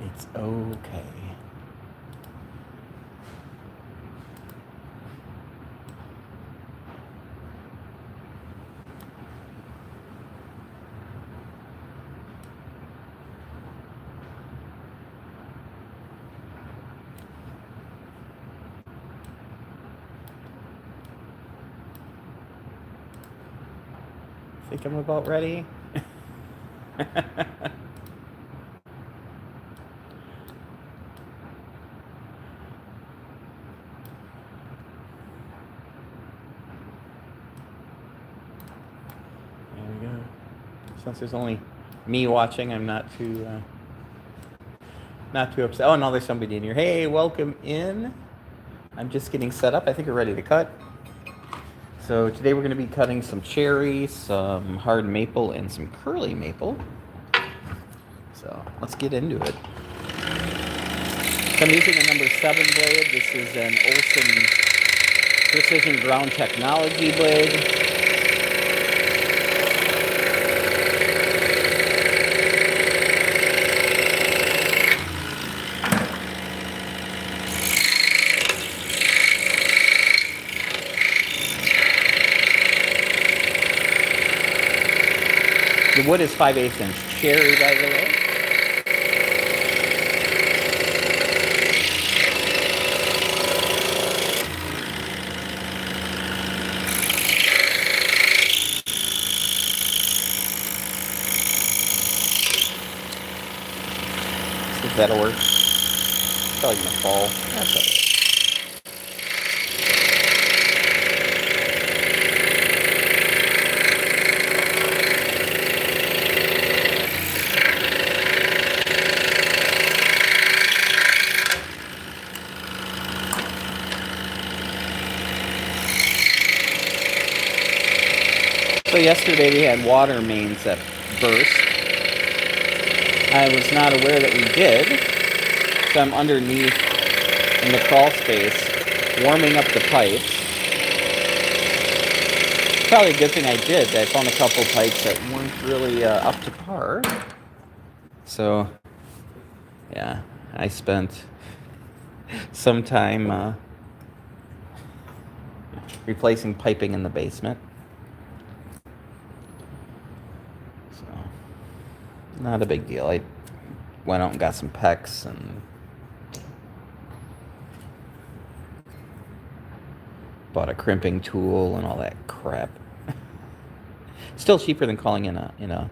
It's okay. Think I'm about ready? There we go. Since there's only me watching, I'm not too upset. Oh, now there's somebody in here. Hey, welcome in. I'm just getting set up. I think we're ready to cut. So today we're going to be cutting some cherry, some hard maple, and some curly maple. So let's get into it. So I'm using a number 7 blade. This is an Olson Precision Ground Technology blade. The wood is 5/8 inch cherry, by the way. See if that'll work. Probably gonna fall. That's okay. So yesterday we had water mains that burst. I was not aware that we did. So I'm underneath in the crawl space, warming up the pipes. Probably a good thing I did. I found a couple pipes that weren't really up to par. So, yeah, I spent some time replacing piping in the basement. So, not a big deal. I went out and got some PEX and bought a crimping tool and all that crap. Still cheaper than calling in a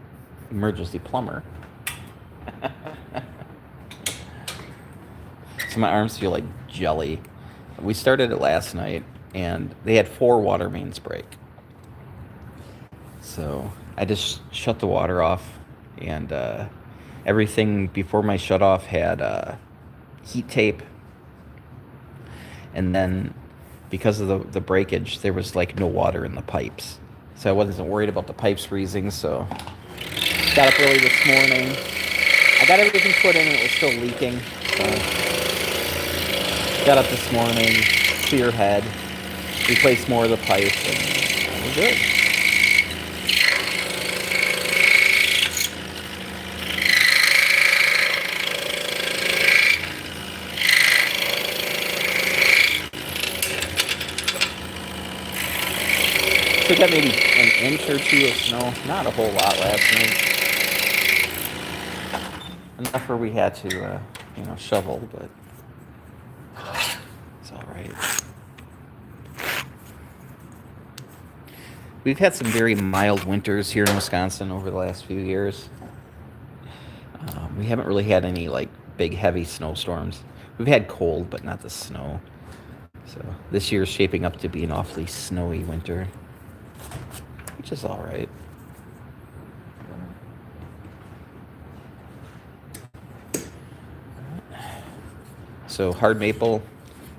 emergency plumber. So my arms feel like jelly. We started it last night, and they had 4 water mains break. So I just shut the water off, and everything before my shut off had heat tape. And then because of the breakage, there was like no water in the pipes. So I wasn't worried about the pipes freezing, so got up early this morning. I got everything put in and it was still leaking. So got up this morning, clear head, replaced more of the pipes, and we're good. So we got maybe an inch or 2 of snow, not a whole lot last night. Enough where we had to, shovel, but it's all right. We've had some very mild winters here in Wisconsin over the last few years. We haven't really had any like big heavy snowstorms. We've had cold, but not the snow. So this year's shaping up to be an awfully snowy winter, which is all right. So hard maple,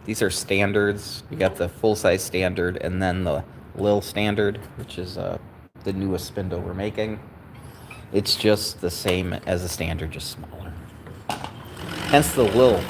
these are standards. We got the full-size standard and then the Lil standard, which is the newest spindle we're making. It's just the same as the standard, just smaller. Hence the Lil.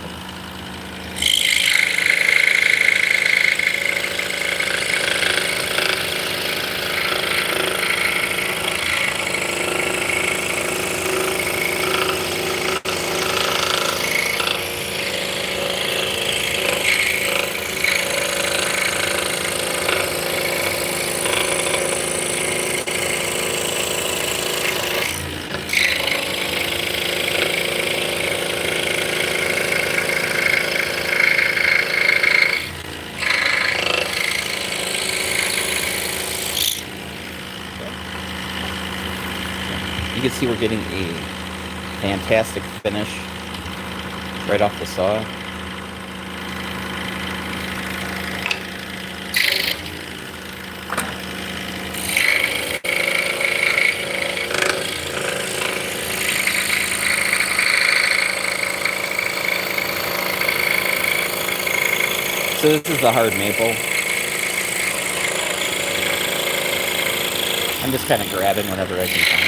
You can see we're getting a fantastic finish right off the saw. So this is the hard maple. I'm just kind of grabbing whatever I can find.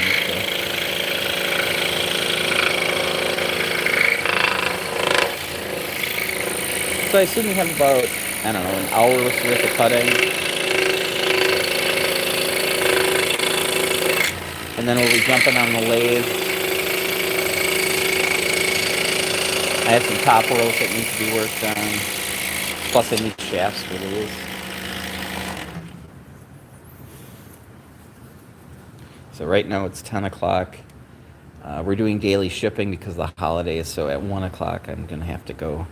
So I assume we have about, I don't know, an hour's worth of cutting. And then we'll be jumping on the lathe. I have some top rolls that need to be worked on. Plus I need shafts for these. So right now it's 10 o'clock. We're doing daily shipping because of the holidays, so at 1 o'clock I'm going to have to go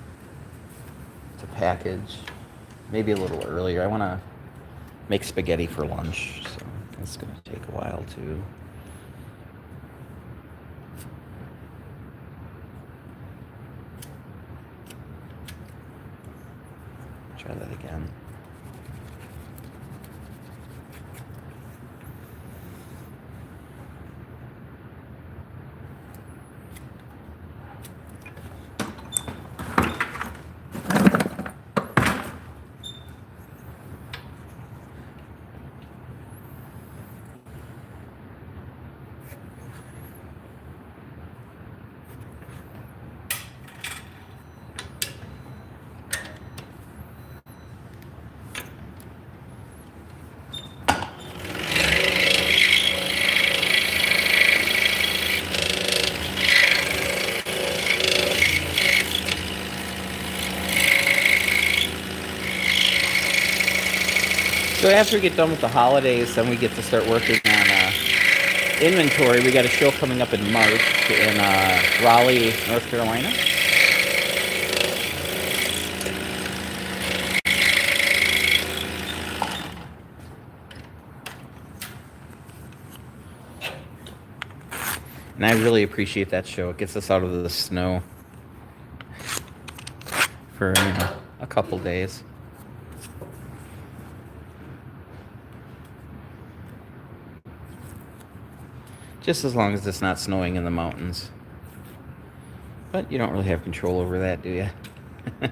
to package. Maybe a little earlier. I want to make spaghetti for lunch, so that's going to take a while too. Try that again. So after we get done with the holidays, then we get to start working on inventory. We got a show coming up in March in Raleigh, North Carolina. And I really appreciate that show. It gets us out of the snow for a couple days. Just as long as it's not snowing in the mountains. But you don't really have control over that, do you? There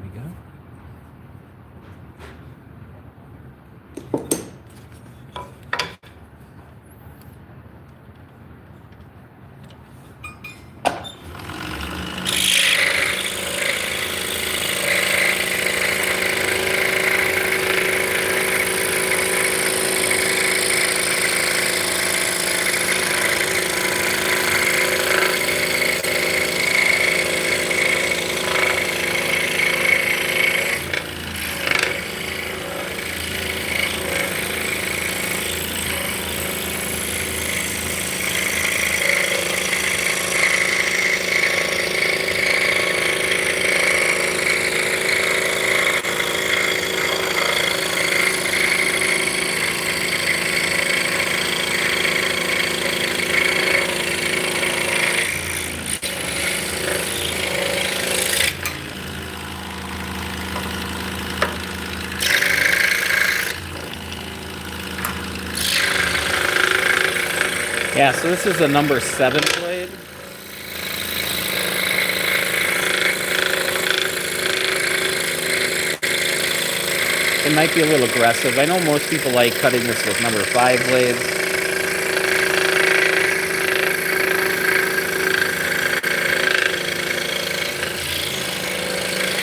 we go. Yeah, so this is a number 7 blade. It might be a little aggressive. I know most people like cutting this with number 5 blades.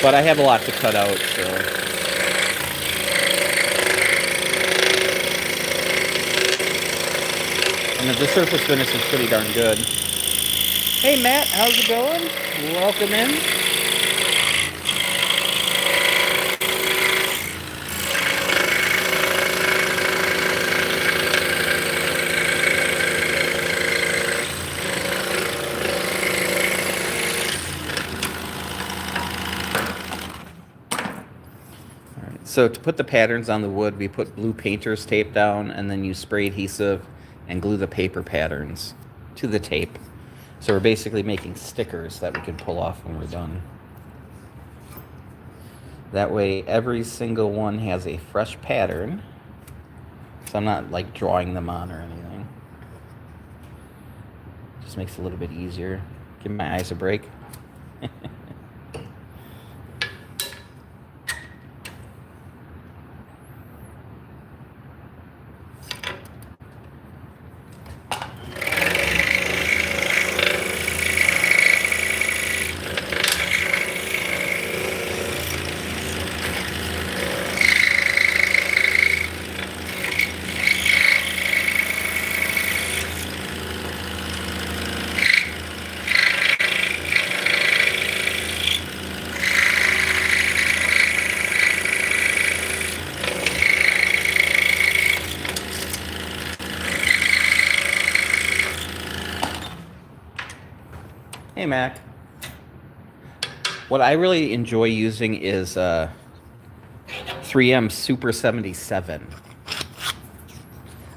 But I have a lot to cut out, so... And the surface finish is pretty darn good. Hey Matt, how's it going? Welcome in. So to put the patterns on the wood, we put blue painter's tape down and then use spray adhesive and glue the paper patterns to the tape. So we're basically making stickers that we can pull off when we're done. That way every single one has a fresh pattern. So I'm not like drawing them on or anything. Just makes it a little bit easier. Give my eyes a break. Hey, Mac. What I really enjoy using is 3M Super 77.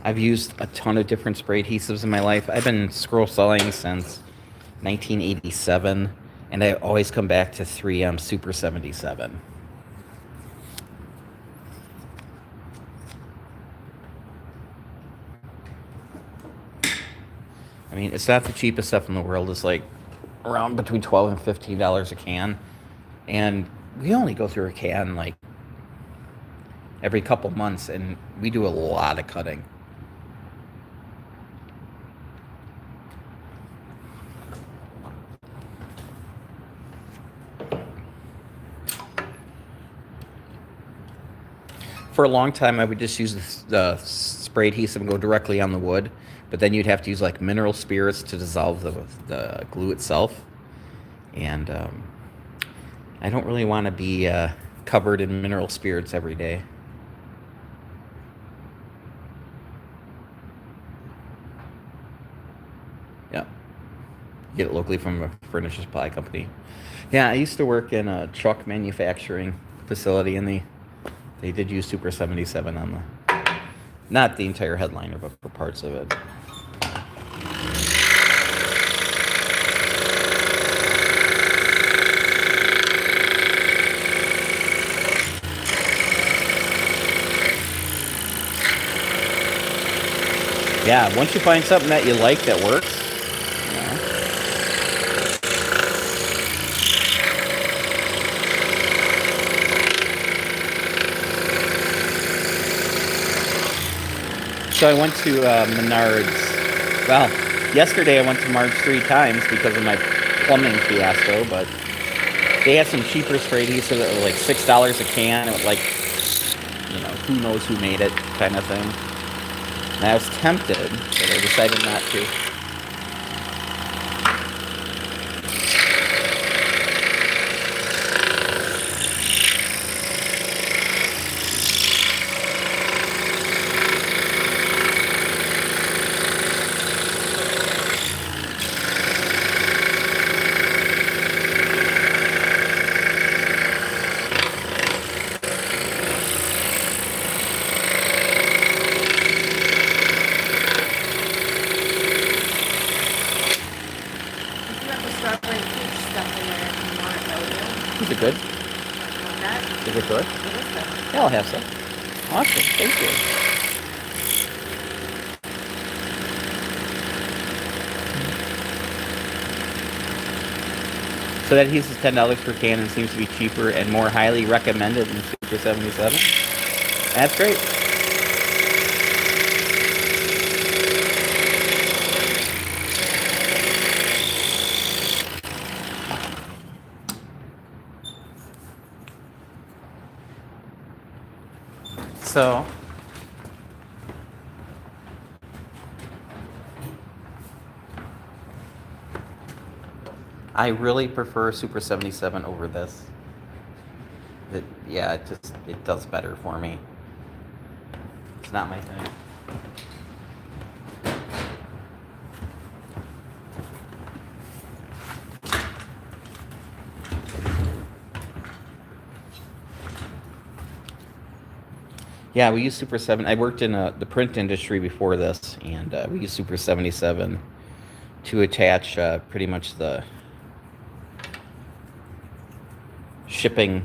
I've used a ton of different spray adhesives in my life. I've been scroll selling since 1987, and I always come back to 3M Super 77. I mean, it's not the cheapest stuff in the world. It's like around between $12 and $15 a can. And we only go through a can like every couple months, and we do a lot of cutting. For a long time, I would just use the spray adhesive and go directly on the wood, but then you'd have to use like mineral spirits to dissolve the glue itself. And I don't really want to be covered in mineral spirits every day. Yeah. Get it locally from a furniture supply company. Yeah, I used to work in a truck manufacturing facility, and they did use Super 77 on not the entire headliner, but for parts of it. Yeah, once you find something that you like that works, you know. So I went to Menards. Well, yesterday I went to Menards 3 times because of my plumbing fiasco, but they had some cheaper spray adhesive that were like $6 a can. It was like, you know, who knows who made it kind of thing. And I was tempted, but I decided not to. Is it good? Is it good? Yeah, I'll have some. Awesome. Thank you. So that adhesive is $10 per can and seems to be cheaper and more highly recommended than Super 77. That's great. So I really prefer Super 77 over this. Yeah, it does better for me. It's not my thing. Yeah, we use Super 7. I worked in the print industry before this, and we use Super 77 to attach pretty much the shipping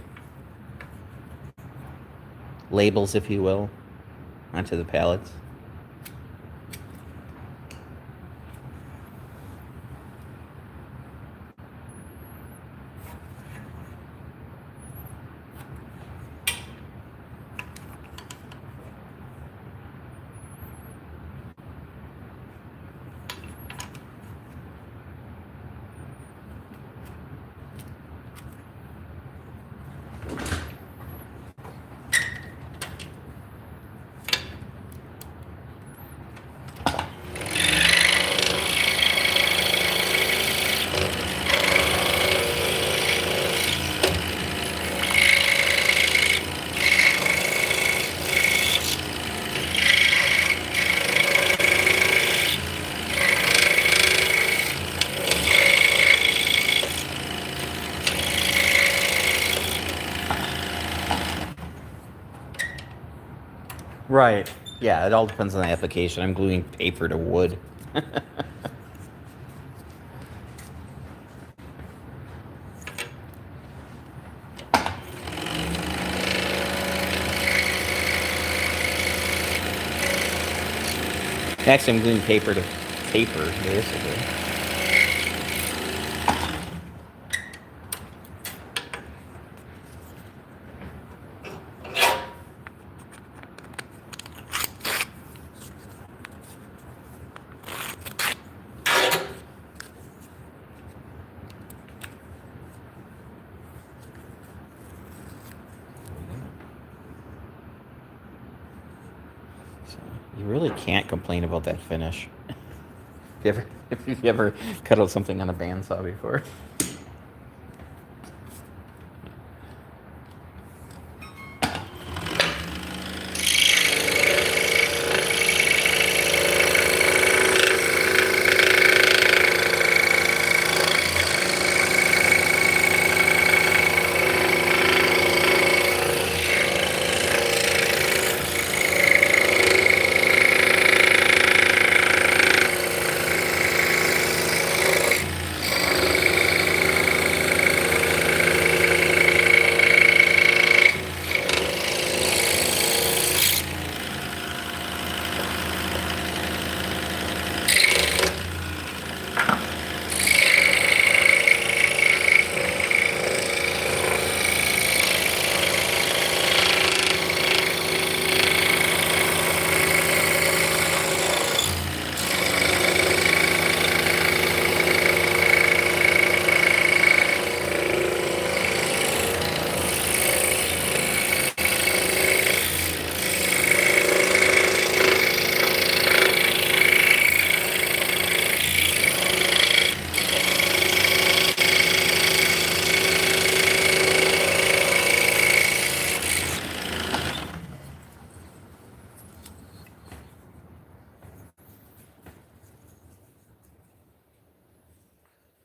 labels, if you will, onto the pallets. Right. Yeah, it all depends on the application. I'm gluing paper to wood. Actually, I'm gluing paper to paper, basically. So you really can't complain about that finish. If you've ever cut out something on a bandsaw before.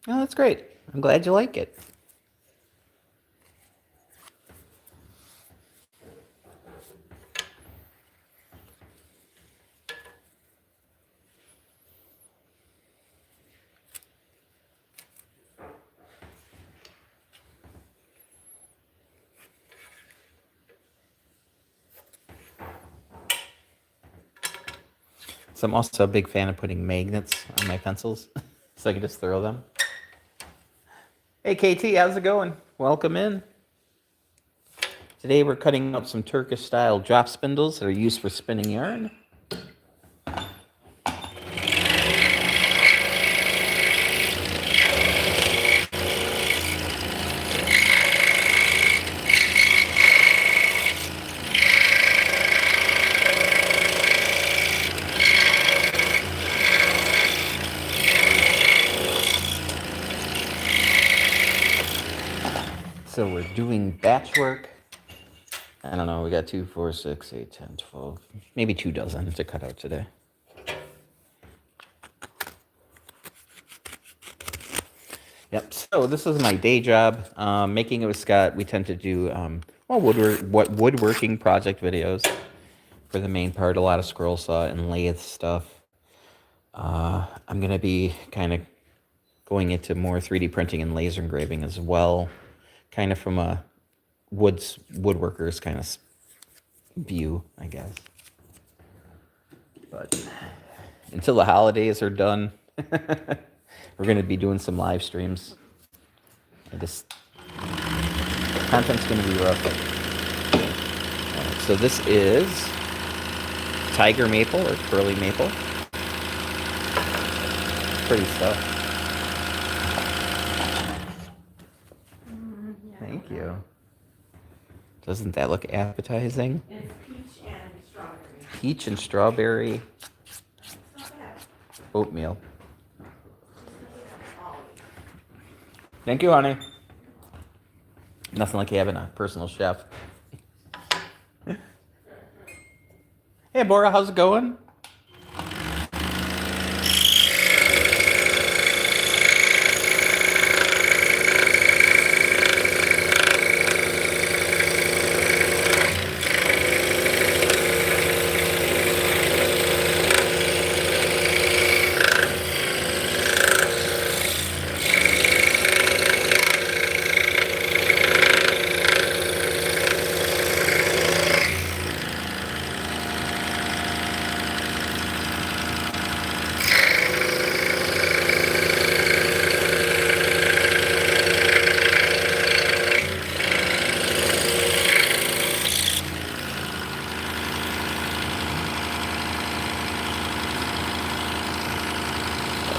Oh, that's great. I'm glad you like it. So I'm also a big fan of putting magnets on my pencils so I can just throw them. Hey KT, how's it going? Welcome in. Today we're cutting up some Turkish style drop spindles that are used for spinning yarn. So we're doing batch work. I don't know, we got 2, 4, 6, 8, 10, 12, maybe 2 dozen to cut out today. Yep, so this is my day job. Making it with Scott, we tend to do woodworking project videos. for the main part. A lot of scroll saw and lathe stuff. I'm going to be kind of going into more 3D printing and laser engraving as well, kind of from a woodworker's kind of view, I guess. But until the holidays are done, we're going to be doing some live streams. Content's going to be rough. So this is tiger maple or curly maple. Pretty stuff. Yeah. Thank you. Doesn't that look appetizing? It's peach and strawberry. Peach and strawberry It's not bad. oatmeal. All Thank you, honey. Nothing like having a personal chef. Hey, Bora, how's it going?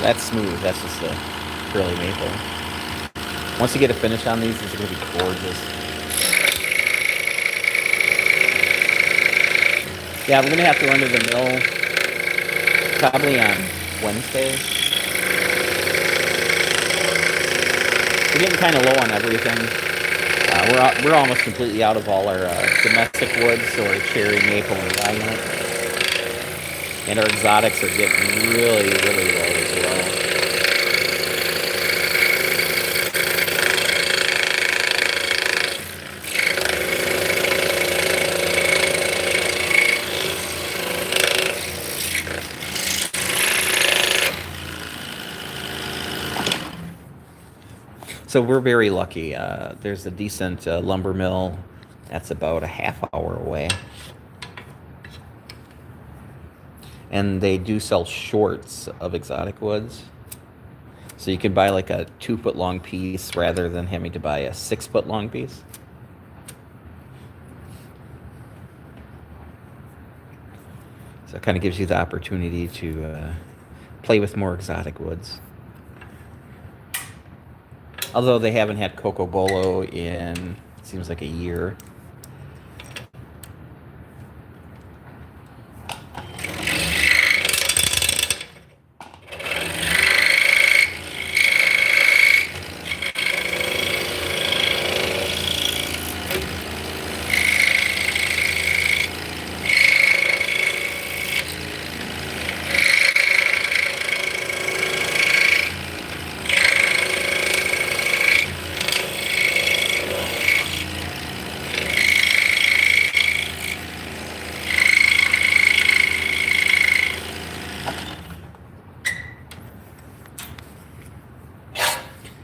That's smooth. That's just a curly maple. Once you get a finish on these, it's going to be gorgeous. Yeah, we're going to have to run to the mill probably on Wednesday. We're getting kind of low on everything. We're almost completely out of all our domestic woods, so our cherry, maple, and walnut. And our exotics are getting really, really low as well. So we're very lucky. There's a decent lumber mill that's about a half hour away. And they do sell shorts of exotic woods. So you can buy like a 2-foot long piece rather than having to buy a 6-foot long piece. So it kind of gives you the opportunity to play with more exotic woods. Although they haven't had Coco Bolo in, it seems like a year.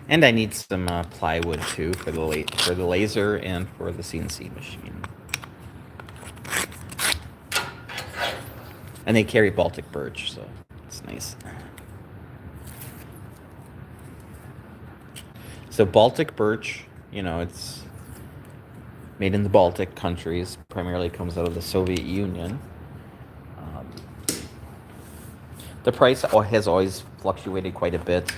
And I need some plywood too for the laser and for the CNC machine. And they carry Baltic birch, so it's nice. So Baltic birch, it's made in the Baltic countries. Primarily comes out of the Soviet Union. The price has always fluctuated quite a bit.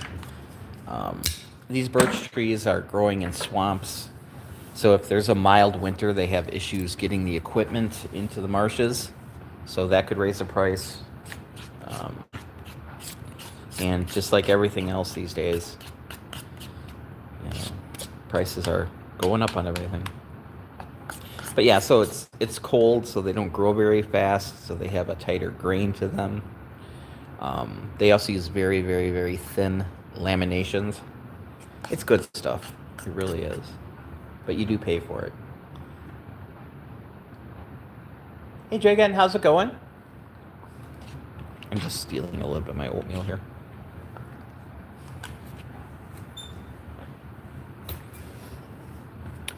These birch trees are growing in swamps, so if there's a mild winter, they have issues getting the equipment into the marshes, so that could raise the price. And just like everything else these days, prices are going up on everything. But yeah, so it's cold, so they don't grow very fast, so they have a tighter grain to them. They also use very, very, very thin laminations. It's good stuff. It really is. But you do pay for it. Hey, Jagan, how's it going? I'm just stealing a little bit of my oatmeal here.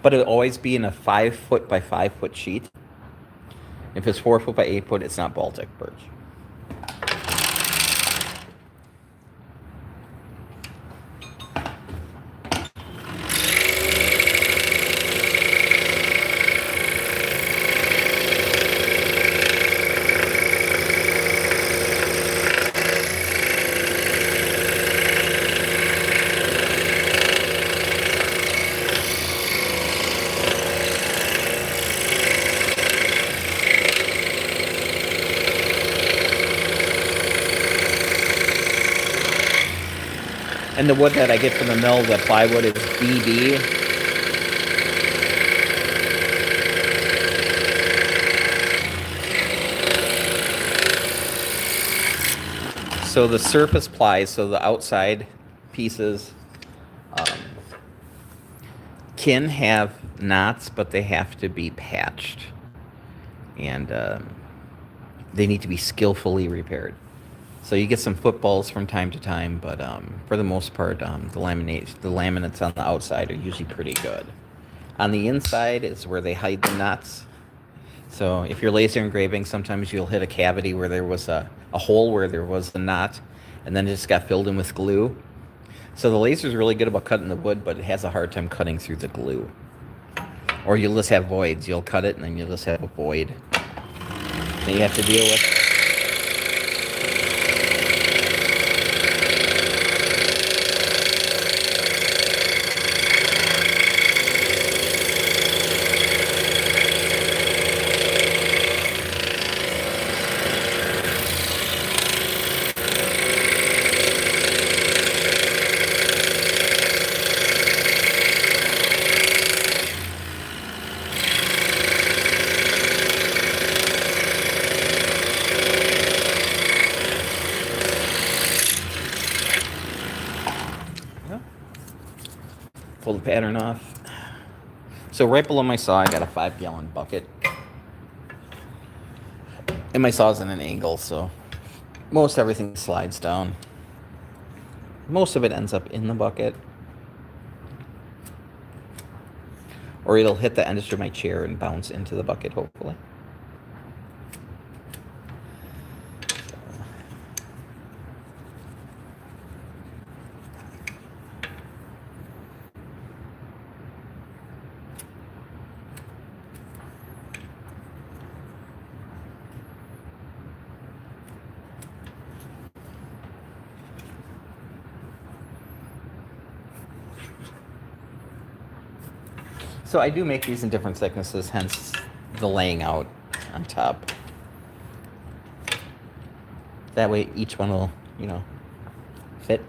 But it'll always be in a 5 foot by 5 foot sheet. If it's 4 foot by 8 foot, it's not Baltic birch. And the wood that I get from the mill, the plywood, is BB. So the surface plies, so the outside pieces, um, can have knots, but they have to be patched. And they need to be skillfully repaired. So you get some footballs from time to time, but for the most part, the laminates on the outside are usually pretty good. On the inside is where they hide the knots. So if you're laser engraving, sometimes you'll hit a cavity where there was a hole where there was the knot, and then it just got filled in with glue. So the laser's really good about cutting the wood, but it has a hard time cutting through the glue. Or you'll just have voids. You'll cut it, and then you'll just have a void that you have to deal with. Pull the pattern off. So right below my saw, I got a 5-gallon bucket. And my saw's in an angle, so most everything slides down. Most of it ends up in the bucket. Or it'll hit the end of my chair and bounce into the bucket, hopefully. So I do make these in different thicknesses, hence the laying out on top. That way each one will, fit.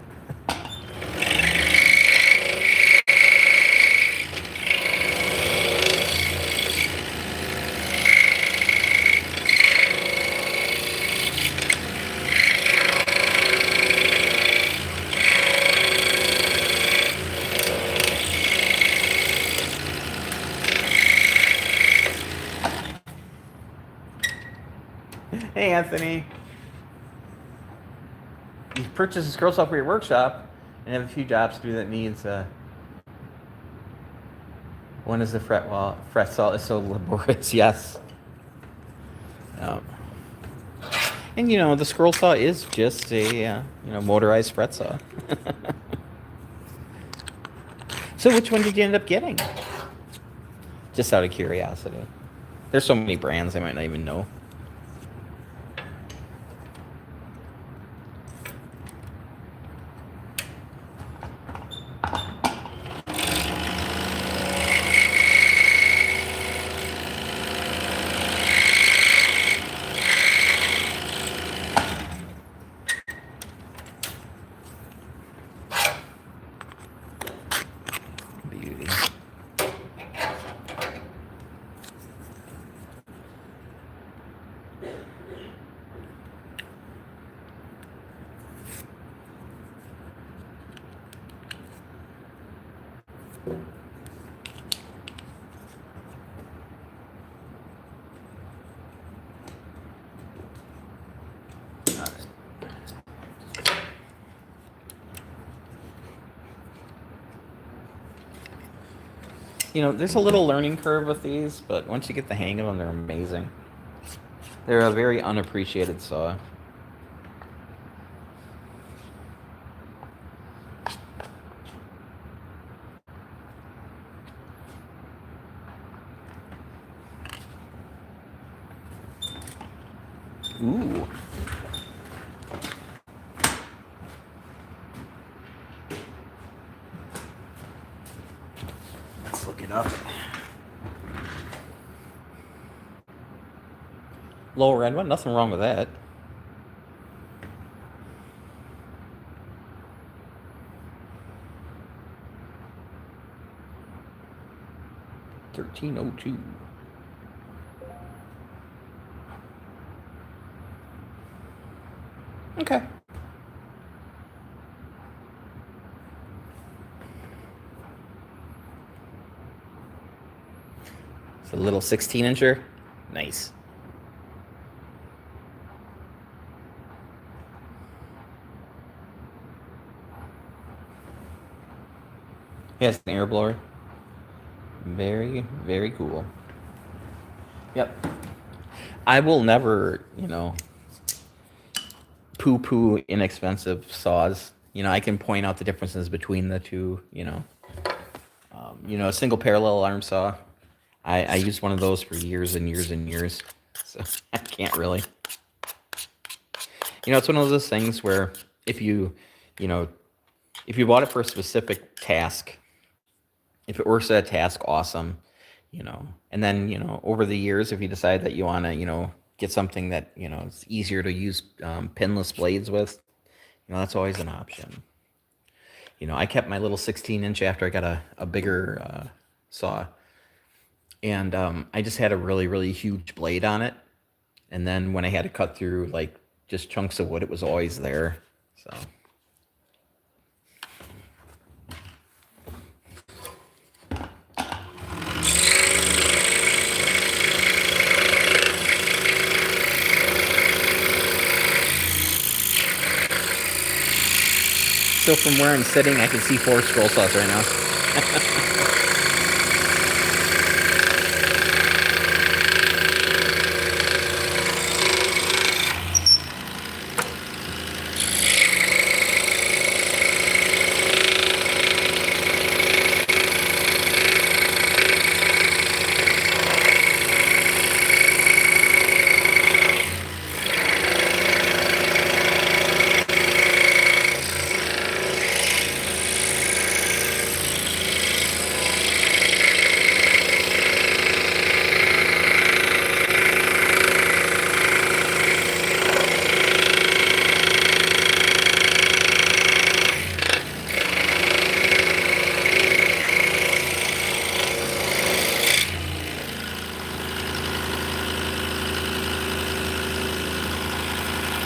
Hey, Anthony. You purchased a scroll saw for your workshop and have a few jobs to do that needs one is the fret saw is so laborious. Yes. And the scroll saw is just a motorized fret saw. So which one did you end up getting? Just out of curiosity. There's so many brands I might not even know. Beauty. You know, there's a little learning curve with these, but once you get the hang of them, they're amazing. They're a very unappreciated saw. Ooh. Let's look it up. Low red one, nothing wrong with that. $13.02. Okay. It's a little 16-incher. Nice. He has an air blower. Very, very cool. Yep. I will never, poo-poo inexpensive saws. I can point out the differences between the two, a single parallel arm saw. I used one of those for years and years and years. So I can't really. It's one of those things where if you bought it for a specific task, if it works at a task, awesome, and then, over the years, if you decide that you want to, get something that, is easier to use pinless blades with, that's always an option. I kept my little 16-inch after I got a bigger saw, and I just had a really, really huge blade on it. And then when I had to cut through like just chunks of wood, it was always there. So. So from where I'm sitting, I can see 4 scroll saws right now.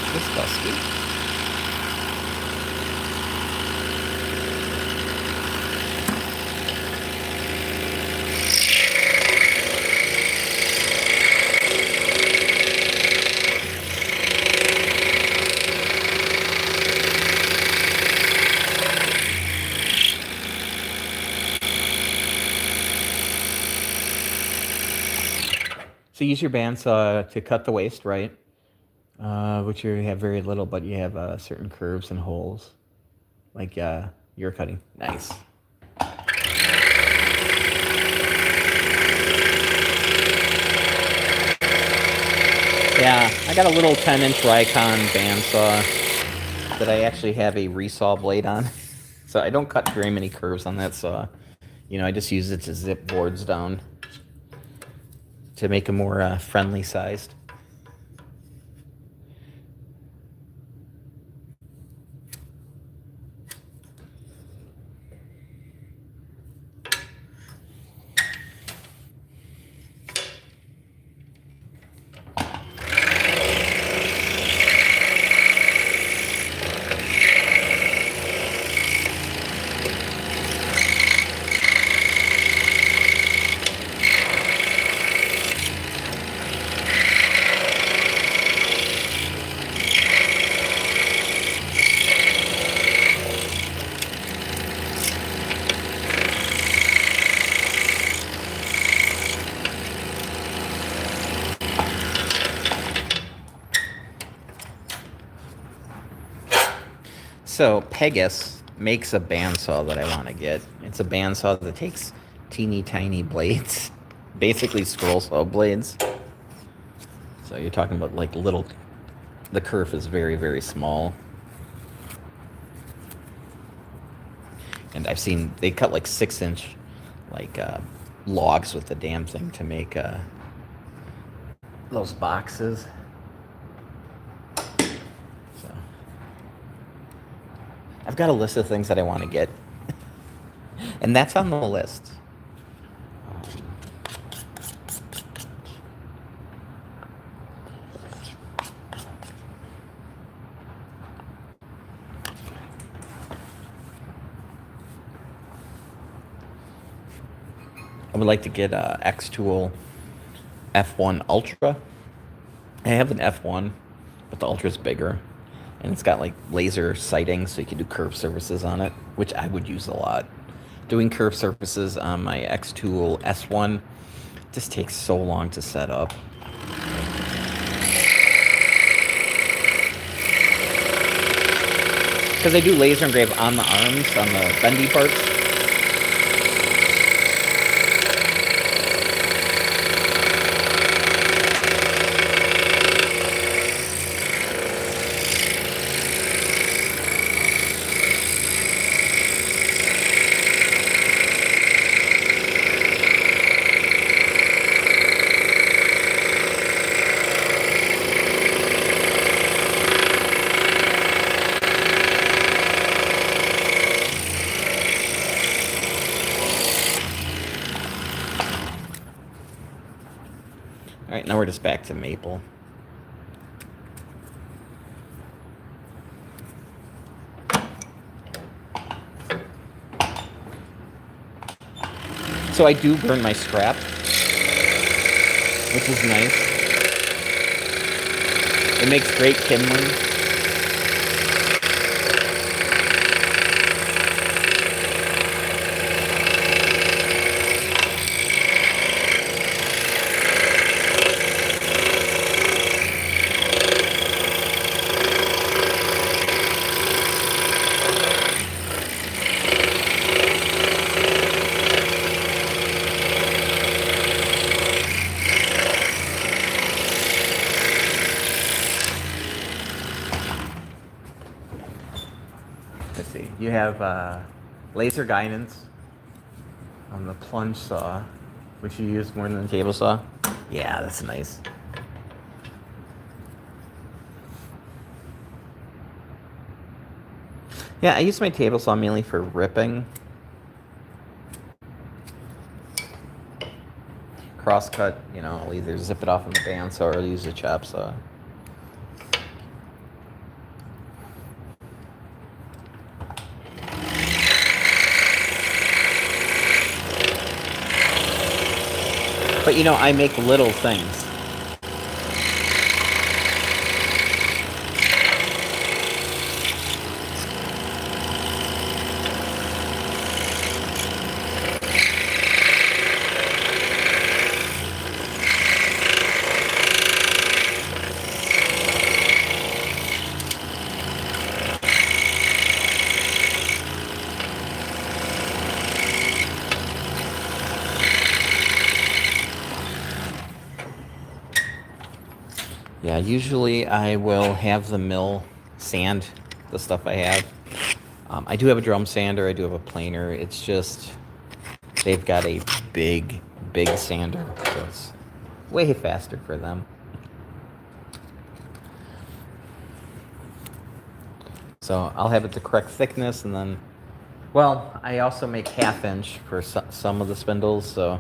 Is this dusty? So use your bandsaw to cut the waste, right? Which you have very little, but you have certain curves and holes, like you're cutting. Nice. Yeah, I got a little 10-inch Rikon bandsaw that I actually have a resaw blade on. So I don't cut very many curves on that saw. I just use it to zip boards down to make them more friendly sized. So Pegasus makes a bandsaw that I want to get. It's a bandsaw that takes teeny tiny blades, basically scroll saw blades. So you're talking about like little. The kerf is very very small. And I've seen they cut like 6-inch, like logs with the damn thing to make those boxes. So I've got a list of things that I want to get, and that's on the list. I would like to get a X-Tool F1 Ultra. I have an F1, but the Ultra's bigger. And it's got like laser sighting, so you can do curve surfaces on it, which I would use a lot. Doing curve surfaces on my X-Tool S1 just takes so long to set up. Because I do laser engrave on the arms, on the bendy parts. Alright, now we're just back to maple. So I do burn my scrap, which is nice. It makes great kindling. Let's see. You have laser guidance on the plunge saw, which you use more than the table saw. Yeah, that's nice. Yeah, I use my table saw mainly for ripping. Crosscut, you know, I'll either zip it off on the bandsaw or I'll use a chop saw. But you know, I make little things. Yeah, usually I will have the mill sand the stuff I have. I do have a drum sander. I do have a planer. It's just they've got a big sander, so it's way faster for them. So I'll have it the correct thickness, and then, well, I also make 1/2 inch for some of the spindles. So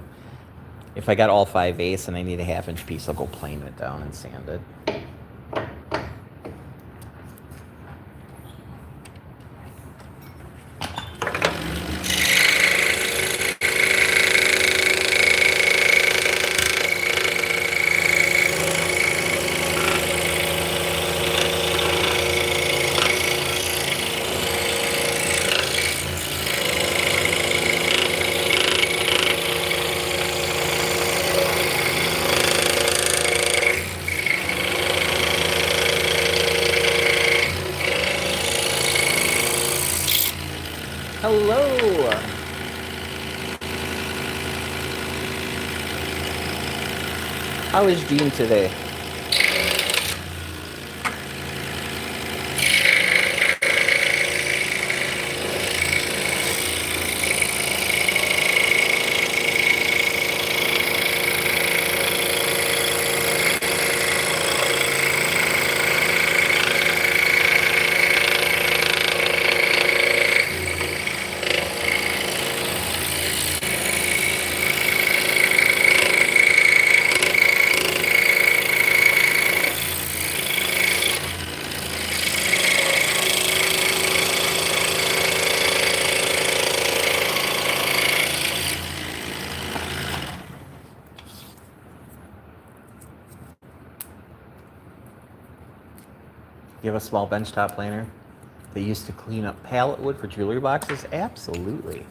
if I got all 5/8 and I need a 1/2 inch piece, I'll go plane it down and sand it. Hello. How is Jean today? You have a small benchtop planer that used to clean up pallet wood for jewelry boxes? Absolutely.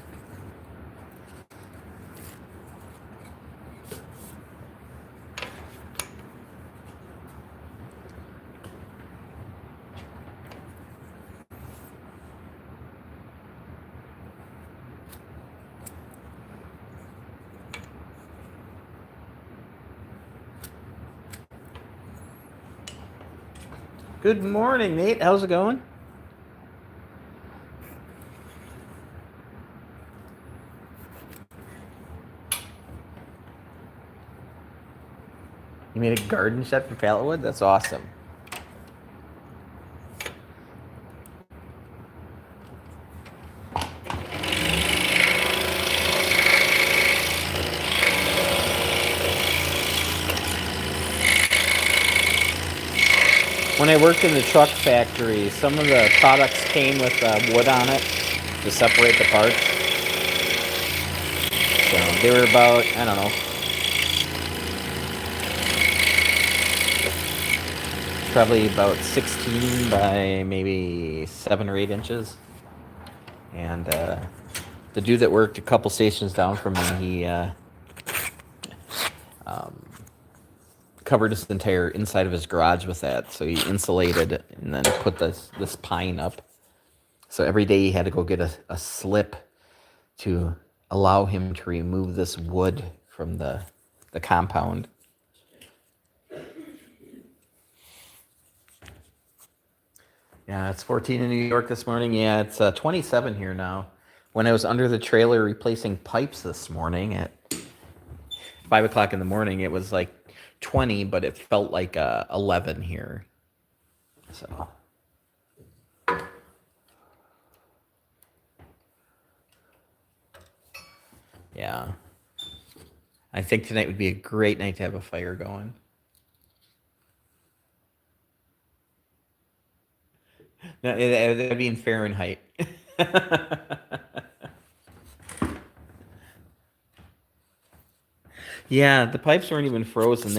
Good morning, Nate. How's it going? You made a garden shed for pallet wood? That's awesome. When I worked in the truck factory, some of the products came with wood on it to separate the parts. So they were about, I don't know, probably about 16 by maybe 7 or 8 inches. And the dude that worked a couple stations down from me, he covered his entire inside of his garage with that. So he insulated and then put this pine up. So every day he had to go get a slip to allow him to remove this wood from the compound. Yeah, it's 14 in New York this morning. Yeah, it's 27 here now. When I was under the trailer replacing pipes this morning at 5 o'clock in the morning, it was like 20, but it felt like 11 here. So. Yeah. I think tonight would be a great night to have a fire going. No, that'd be in Fahrenheit. Yeah, the pipes weren't even frozen.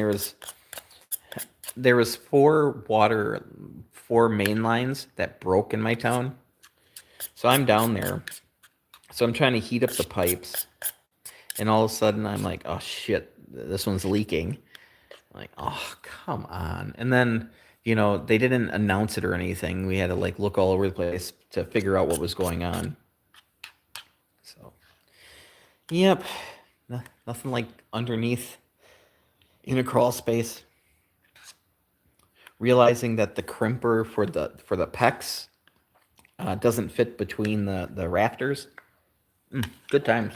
There was four main lines that broke in my town. So I'm down there. So I'm trying to heat up the pipes. And all of a sudden I'm like, oh shit, this one's leaking. I'm like, oh, come on. And then, they didn't announce it or anything. We had to look all over the place to figure out what was going on. So, yep. Nothing like underneath in a crawl space. Realizing that the crimper for the PEX doesn't fit between the rafters. Good times.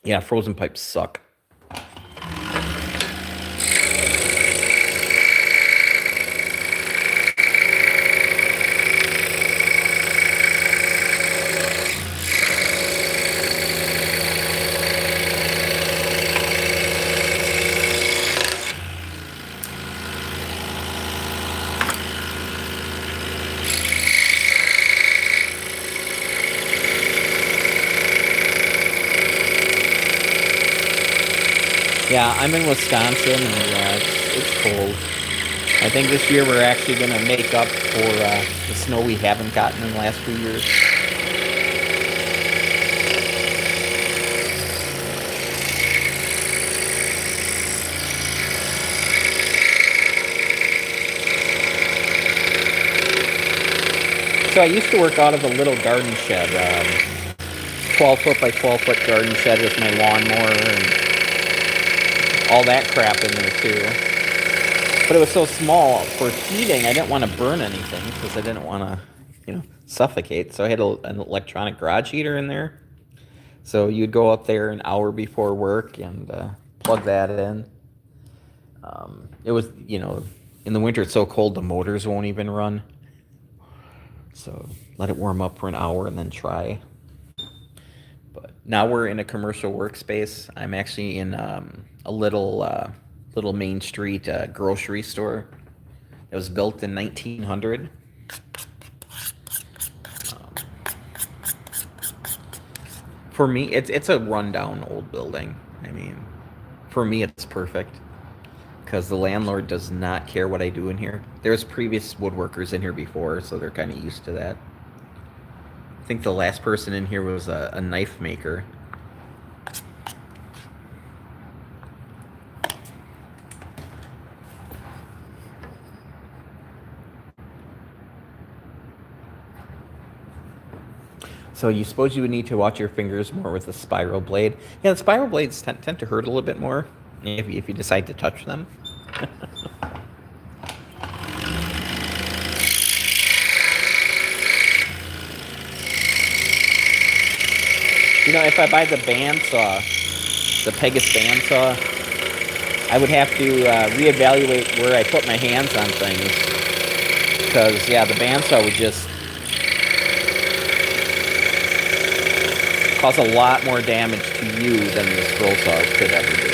Yeah, frozen pipes suck. Yeah, I'm in Wisconsin, and it's cold. I think this year we're actually going to make up for the snow we haven't gotten in the last few years. So I used to work out of a little garden shed, 12 foot by 12 foot garden shed with my lawnmower and all that crap in there too. But it was so small for heating, I didn't want to burn anything because I didn't want to, suffocate. So I had an electronic garage heater in there. So you'd go up there an hour before work and plug that in. It was, in the winter it's so cold the motors won't even run. So let it warm up for an hour and then try. But now we're in a commercial workspace. I'm actually in a little Main Street grocery store. It was built in 1900. For me, it's a rundown old building. I mean, for me, it's perfect because the landlord does not care what I do in here. There's previous woodworkers in here before, so they're kind of used to that. I think the last person in here was a knife maker. So you suppose you would need to watch your fingers more with a spiral blade. Yeah, the spiral blades tend to hurt a little bit more if you decide to touch them. If I buy the bandsaw, the Pegasus bandsaw, I would have to reevaluate where I put my hands on things. Because, yeah, the bandsaw would just cause a lot more damage to you than the scroll saw could ever do.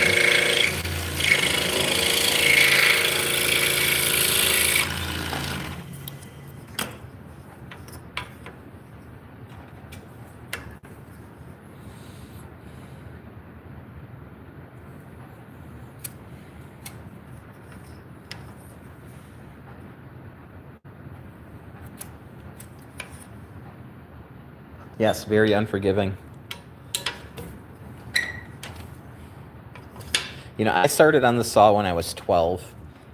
Yes, very unforgiving. I started on the saw when I was 12,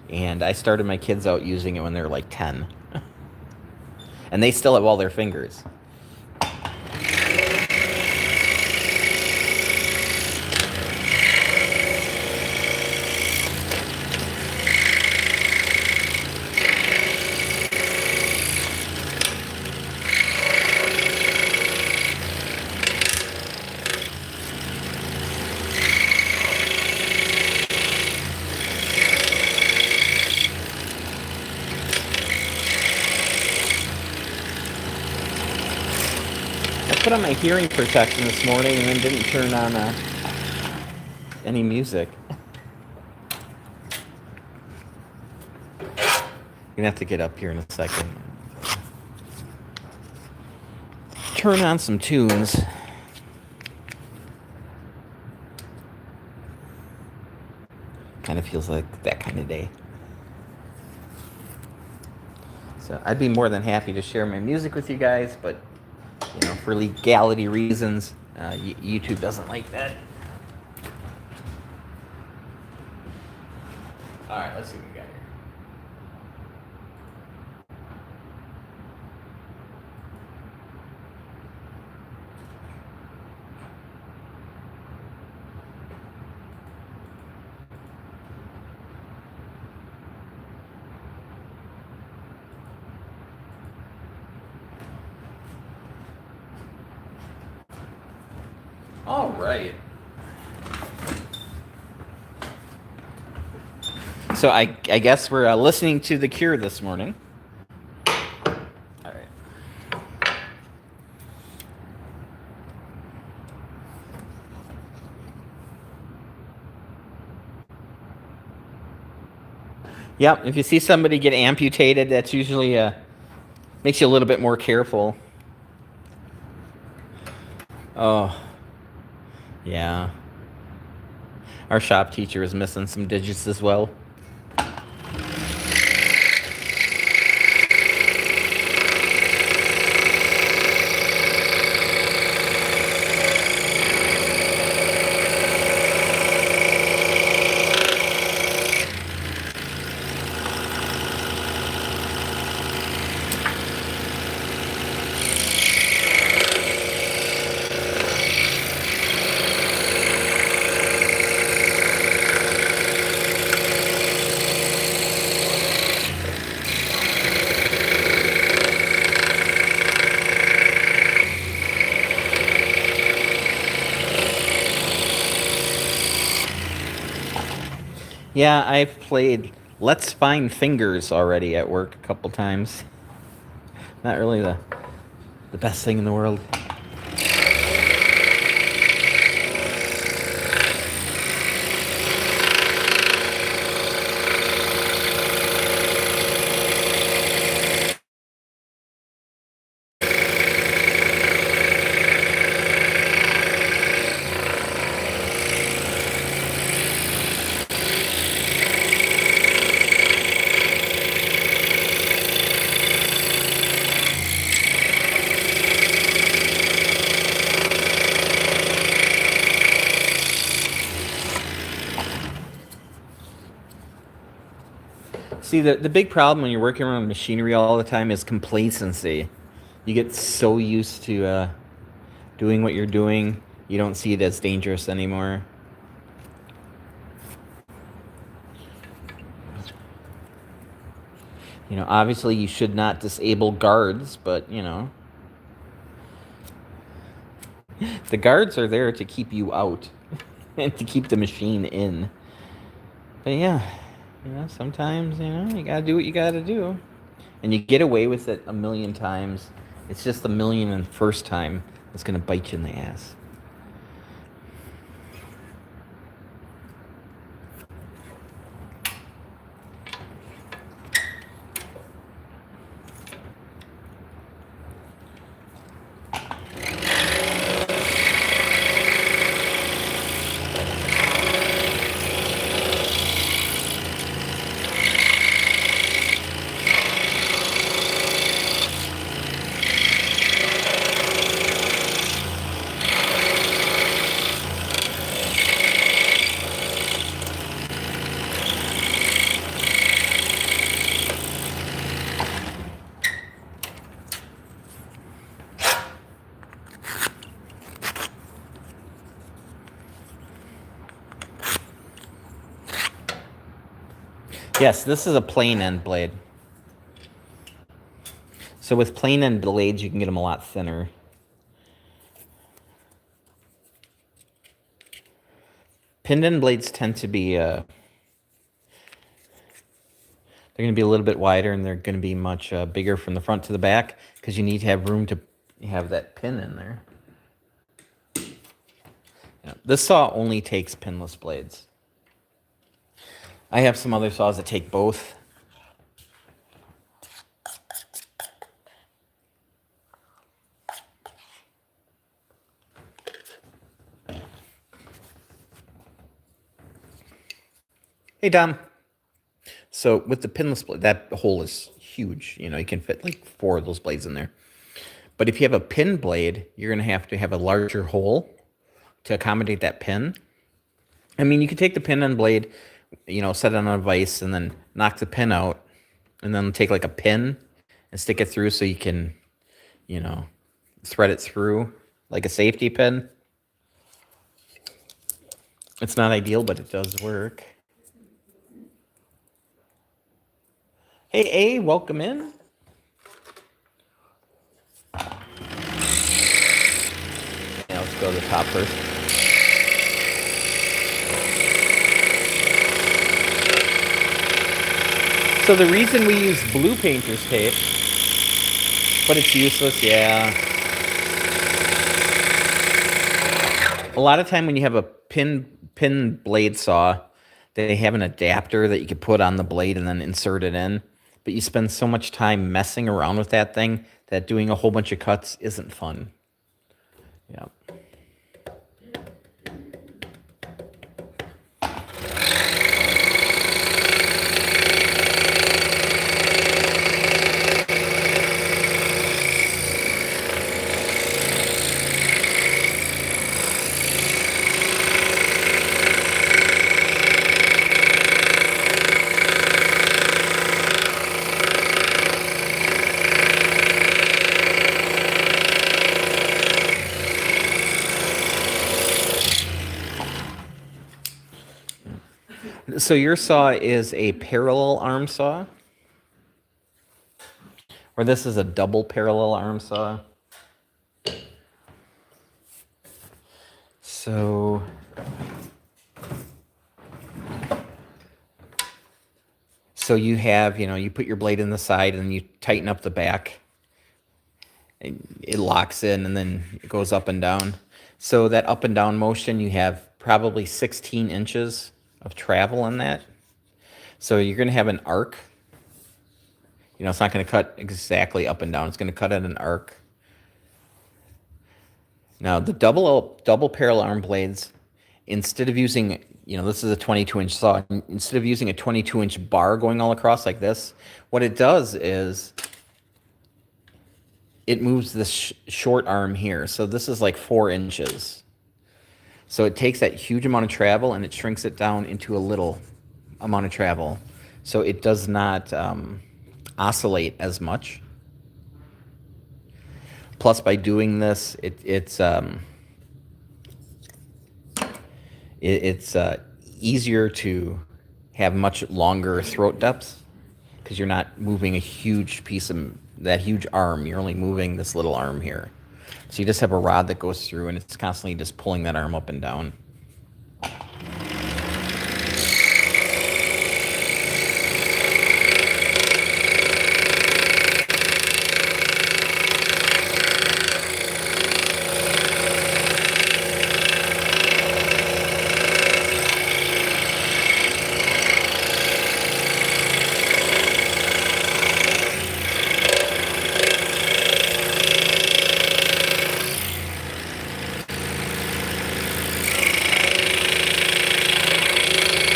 and I started my kids out using it when they were like 10. And they still have all their fingers. Put on my hearing protection this morning and then didn't turn on any music. You're gonna have to get up here in a second. Turn on some tunes. Kind of feels like that kind of day. So I'd be more than happy to share my music with you guys, but for legality reasons, YouTube doesn't like that. All right, let's see what we got here. All right. So I guess we're listening to The Cure this morning. All right. Yep, if you see somebody get amputated, that's usually makes you a little bit more careful. Oh. Yeah. Our shop teacher is missing some digits as well. Yeah, I've played Let's Find Fingers already at work a couple times. Not really the best thing in the world. See, the big problem when you're working around machinery all the time is complacency. You get so used to doing what you're doing, you don't see it as dangerous anymore. You know, obviously you should not disable guards, but you know, the guards are there to keep you out and to keep the machine in. But yeah, you know, sometimes, you know, you gotta do what you gotta do. And you get away with it a million times. It's just the million and first time that's gonna bite you in the ass. Yes, this is a plain end blade. So with plain end blades, you can get them a lot thinner. Pinned end blades tend to be, they're going to be a little bit wider and they're going to be much bigger from the front to the back because you need to have room to have that pin in there. Yeah, this saw only takes pinless blades. I have some other saws that take both. Hey, Dom. So with the pinless blade, that hole is huge. You know, you can fit like 4 of those blades in there. But if you have a pin blade, you're going to have a larger hole to accommodate that pin. I mean, you could take the pin and blade, you know, set it on a vise and then knock the pin out and then take like a pin and stick it through so you can, you know, thread it through like a safety pin. It's not ideal, but it does work. Hey, A, welcome in. Yeah, let's go to the top first. So the reason we use blue painter's tape, but it's useless, yeah. A lot of time when you have a pin blade saw, they have an adapter that you can put on the blade and then insert it in. But you spend so much time messing around with that thing that doing a whole bunch of cuts isn't fun. Yeah. So your saw is a parallel arm saw? Or this is a double parallel arm saw? So So you have, you put your blade in the side and you tighten up the back. And it locks in and then it goes up and down. So that up and down motion, you have probably 16 inches of travel in that. So you're going to have an arc. It's not going to cut exactly up and down. It's going to cut at an arc. Now, the double parallel arm blades, instead of using, this is a 22-inch saw, instead of using a 22-inch bar going all across like this, what it does is it moves this short arm here. So this is like 4 inches. So it takes that huge amount of travel and it shrinks it down into a little amount of travel. So it does not oscillate as much. Plus, by doing this, it's easier to have much longer throat depths because you're not moving a huge piece of that huge arm. You're only moving this little arm here. So you just have a rod that goes through and it's constantly just pulling that arm up and down.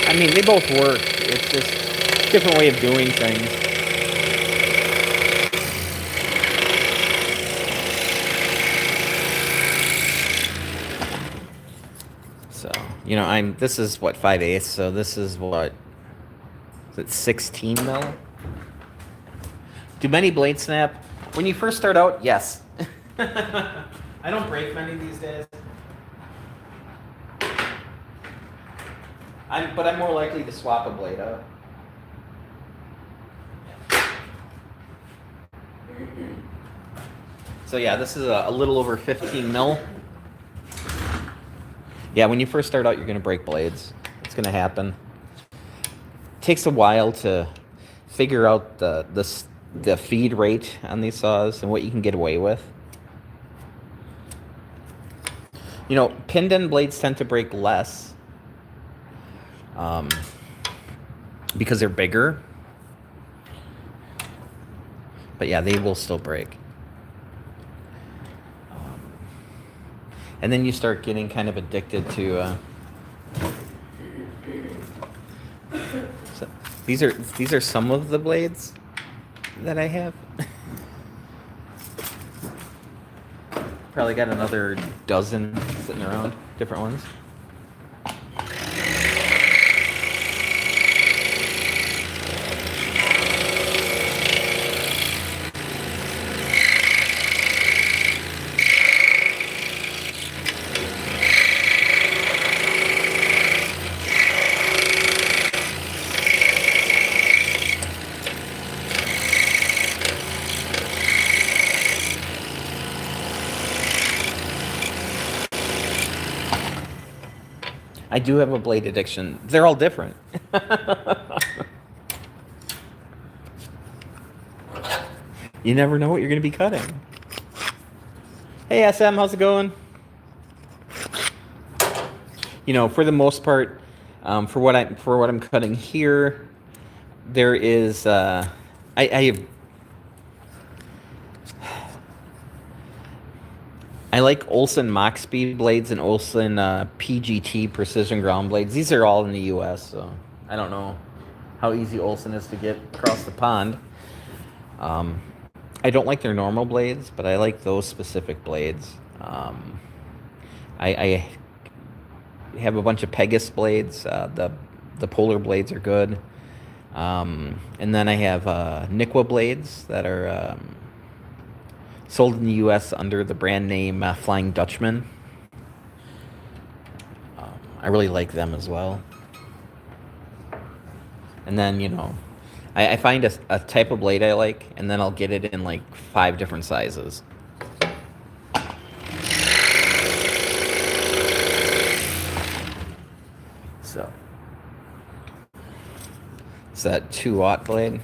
I mean, they both work. It's just a different way of doing things. So, this is what, 5/8, so this is what, is it 16 mil? Do many blades snap? When you first start out, yes. I don't break many these days. But I'm more likely to swap a blade out. So yeah, this is a little over 15 mil. Yeah, when you first start out, you're going to break blades. It's going to happen. It takes a while to figure out the feed rate on these saws and what you can get away with. Pinned end blades tend to break less. Because they're bigger. But yeah, they will still break. And then you start getting kind of addicted to so these are some of the blades that I have. Probably got another dozen sitting around, different ones. I do have a blade addiction. They're all different. You never know what you're going to be cutting. Hey, SM, how's it going? For the most part, for what I'm cutting here, there is I like Olson Mach Speed blades and Olson PGT Precision Ground blades. These are all in the U.S., so I don't know how easy Olson is to get across the pond. I don't like their normal blades, but I like those specific blades. I have a bunch of Pegasus blades. The polar blades are good. And then I have Nikwa blades that are sold in the U.S. under the brand name Flying Dutchman. I really like them as well. And then, I find a type of blade I like, and then I'll get it in like 5 different sizes. Is that 2-aught blade?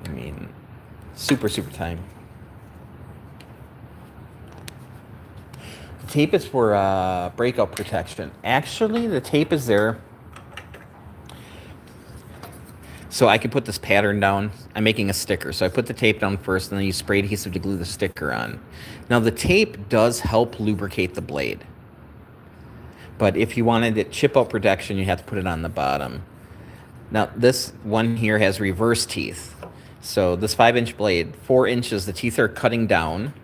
I mean, super time. The tape is for breakout protection. Actually, the tape is there so I can put this pattern down. I'm making a sticker, so I put the tape down first, and then you spray adhesive to glue the sticker on. Now, the tape does help lubricate the blade, but if you wanted it chip out protection, you have to put it on the bottom. Now, this one here has reverse teeth. So this 5-inch blade, 4 inches, the teeth are cutting down,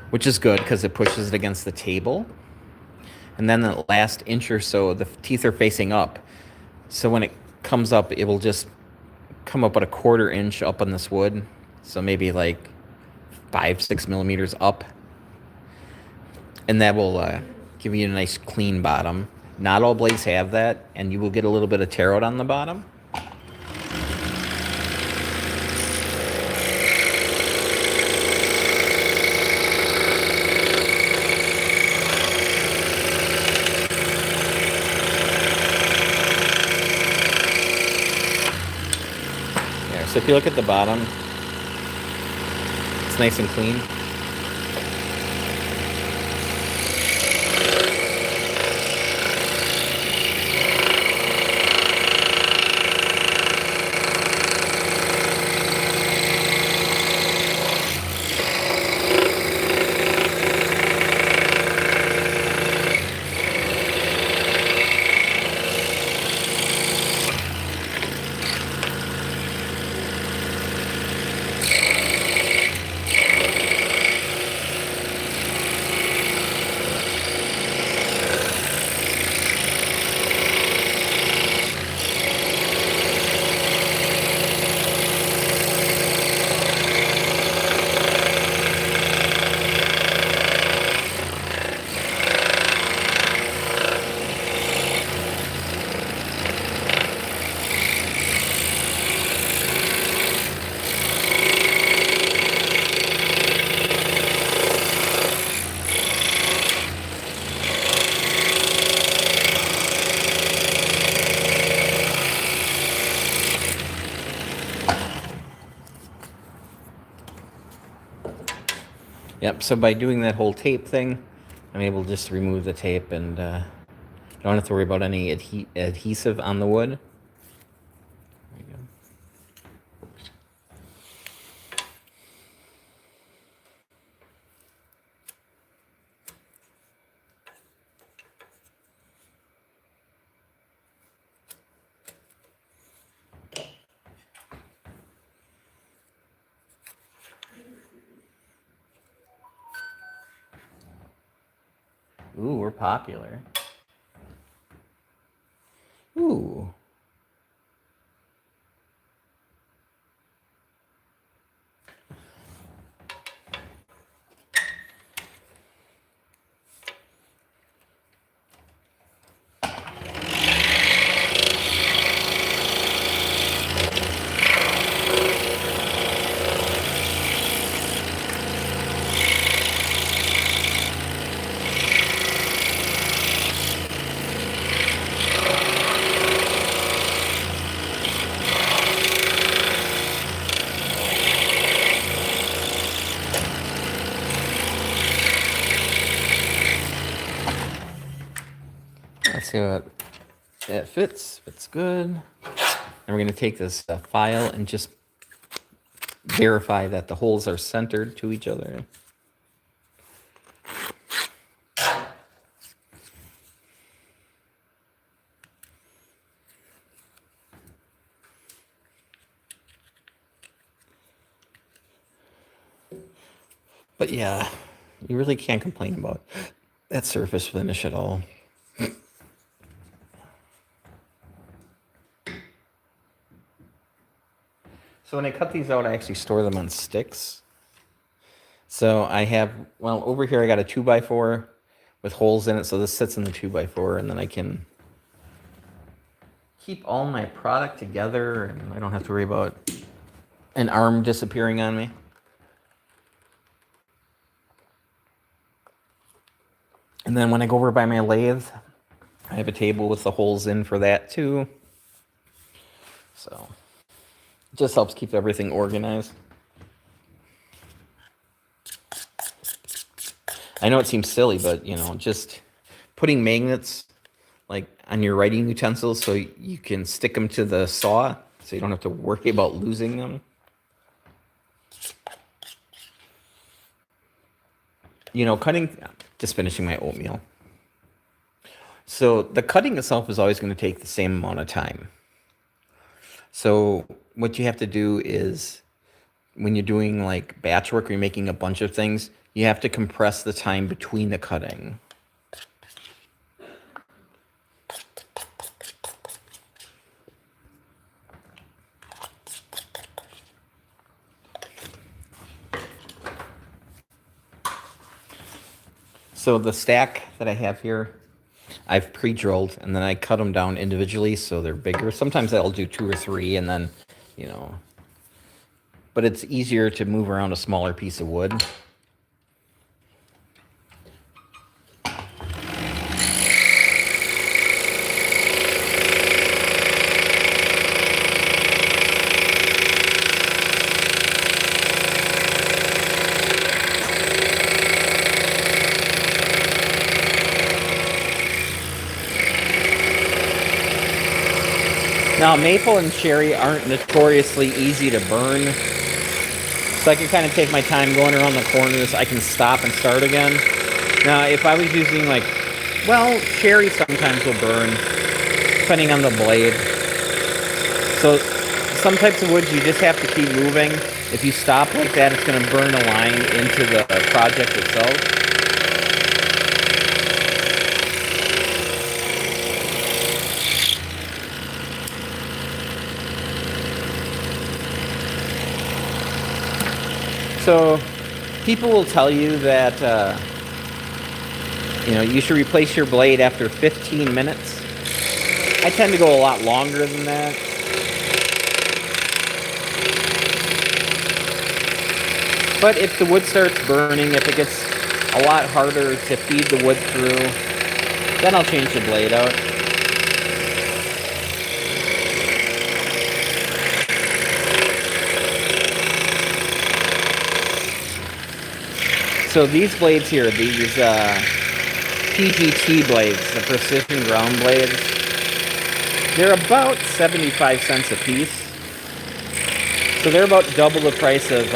which is good because it pushes it against the table. And then the last inch or so, the teeth are facing up. So when it comes up, it will just come up at a 1/4 inch up on this wood. So maybe like 5-6 millimeters up. And that will give you a nice clean bottom. Not all blades have that, and you will get a little bit of tear out on the bottom. So if you look at the bottom, it's nice and clean. Yep, so by doing that whole tape thing, I'm able to just remove the tape and don't have to worry about any adhesive on the wood. There you go. Ooh, we're popular. Ooh. Let's see what it fits. Fits good. And we're going to take this file and just verify that the holes are centered to each other. But yeah, you really can't complain about that surface finish at all. So when I cut these out, I actually store them on sticks. So I have, well, over here I got a 2x4 with holes in it. So this sits in the 2x4, and then I can keep all my product together, and I don't have to worry about an arm disappearing on me. And then when I go over by my lathe, I have a table with the holes in for that too. So it just helps keep everything organized. I know it seems silly, but you know, just putting magnets like on your writing utensils so you can stick them to the saw so you don't have to worry about losing them. You know, cutting, just finishing my oatmeal. So the cutting itself is always going to take the same amount of time. So what you have to do is when you're doing like batch work or you're making a bunch of things, you have to compress the time between the cutting. So the stack that I have here, I've pre-drilled and then I cut them down individually so they're bigger. Sometimes I'll do 2 or 3 and then, you know, but it's easier to move around a smaller piece of wood. Now, maple and cherry aren't notoriously easy to burn, so I can kind of take my time going around the corners. I can stop and start again. Now, if I was using like, well, cherry sometimes will burn, depending on the blade. So some types of woods you just have to keep moving. If you stop like that, it's going to burn a line into the project itself. So people will tell you that, you know, you should replace your blade after 15 minutes. I tend to go a lot longer than that. But if the wood starts burning, if it gets a lot harder to feed the wood through, then I'll change the blade out. So these blades here, these PGT blades, the precision ground blades, they're about 75 cents a piece. So they're about double the price of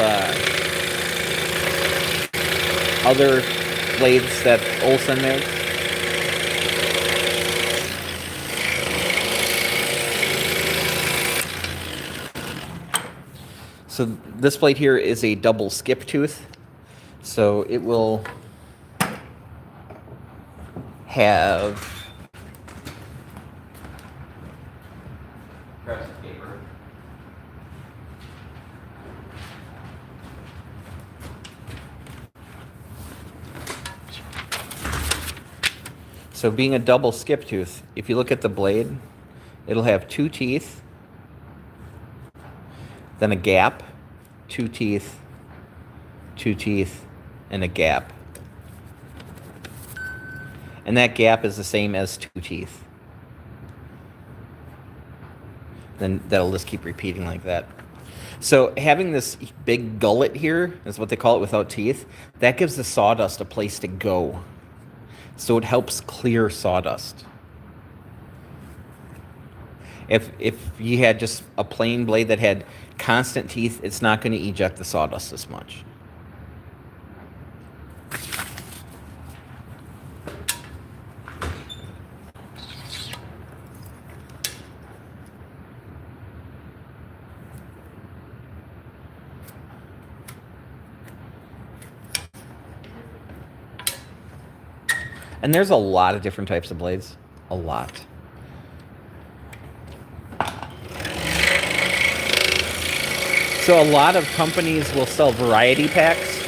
other blades that Olsen makes. So this blade here is a double skip tooth. So it will have paper. So being a double skip tooth, if you look at the blade, it'll have 2 teeth, then a gap, 2 teeth, 2 teeth, and a gap. And that gap is the same as 2 teeth. Then that'll just keep repeating like that. So having this big gullet here, is what they call it, without teeth, that gives the sawdust a place to go. So it helps clear sawdust. If you had just a plain blade that had constant teeth, it's not going to eject the sawdust as much. And there's a lot of different types of blades. A lot. So a lot of companies will sell variety packs.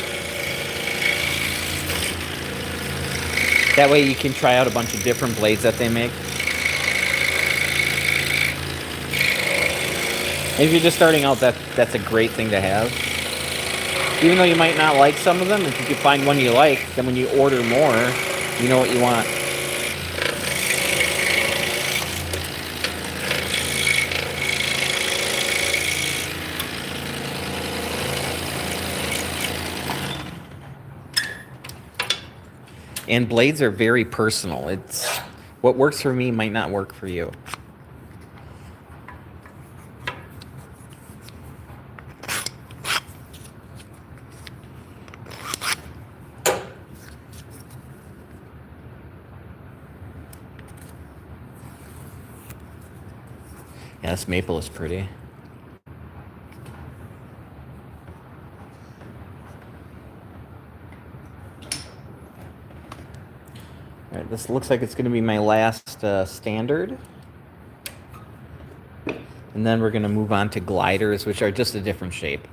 That way you can try out a bunch of different blades that they make. If you're just starting out, that's a great thing to have. Even though you might not like some of them, if you can find one you like, then when you order more, You know what you want. And blades are very personal. It's what works for me might not work for you. Yeah, this maple is pretty. All right, this looks like it's going to be my last standard. And then we're going to move on to gliders, which are just a different shape.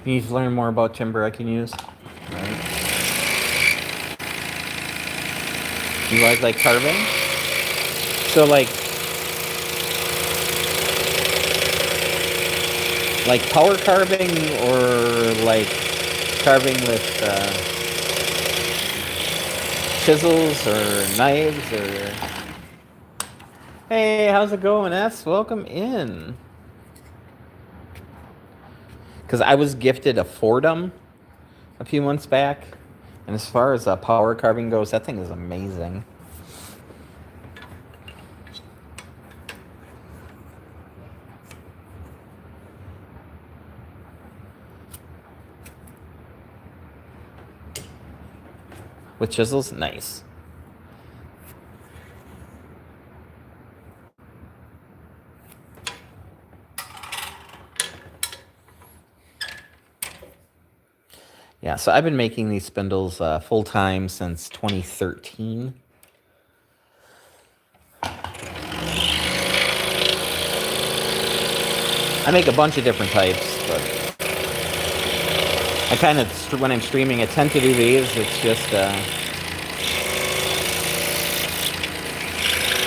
You need to learn more about timber I can use. Right. You guys like carving? So like power carving or like carving with chisels or knives or... Hey, how's it going, S? Welcome in. Because I was gifted a Fordham a few months back. And as far as power carving goes, that thing is amazing. With chisels? Nice. Yeah, so I've been making these spindles full-time since 2013. I make a bunch of different types, but I kind of, when I'm streaming, I tend to do these. It's just a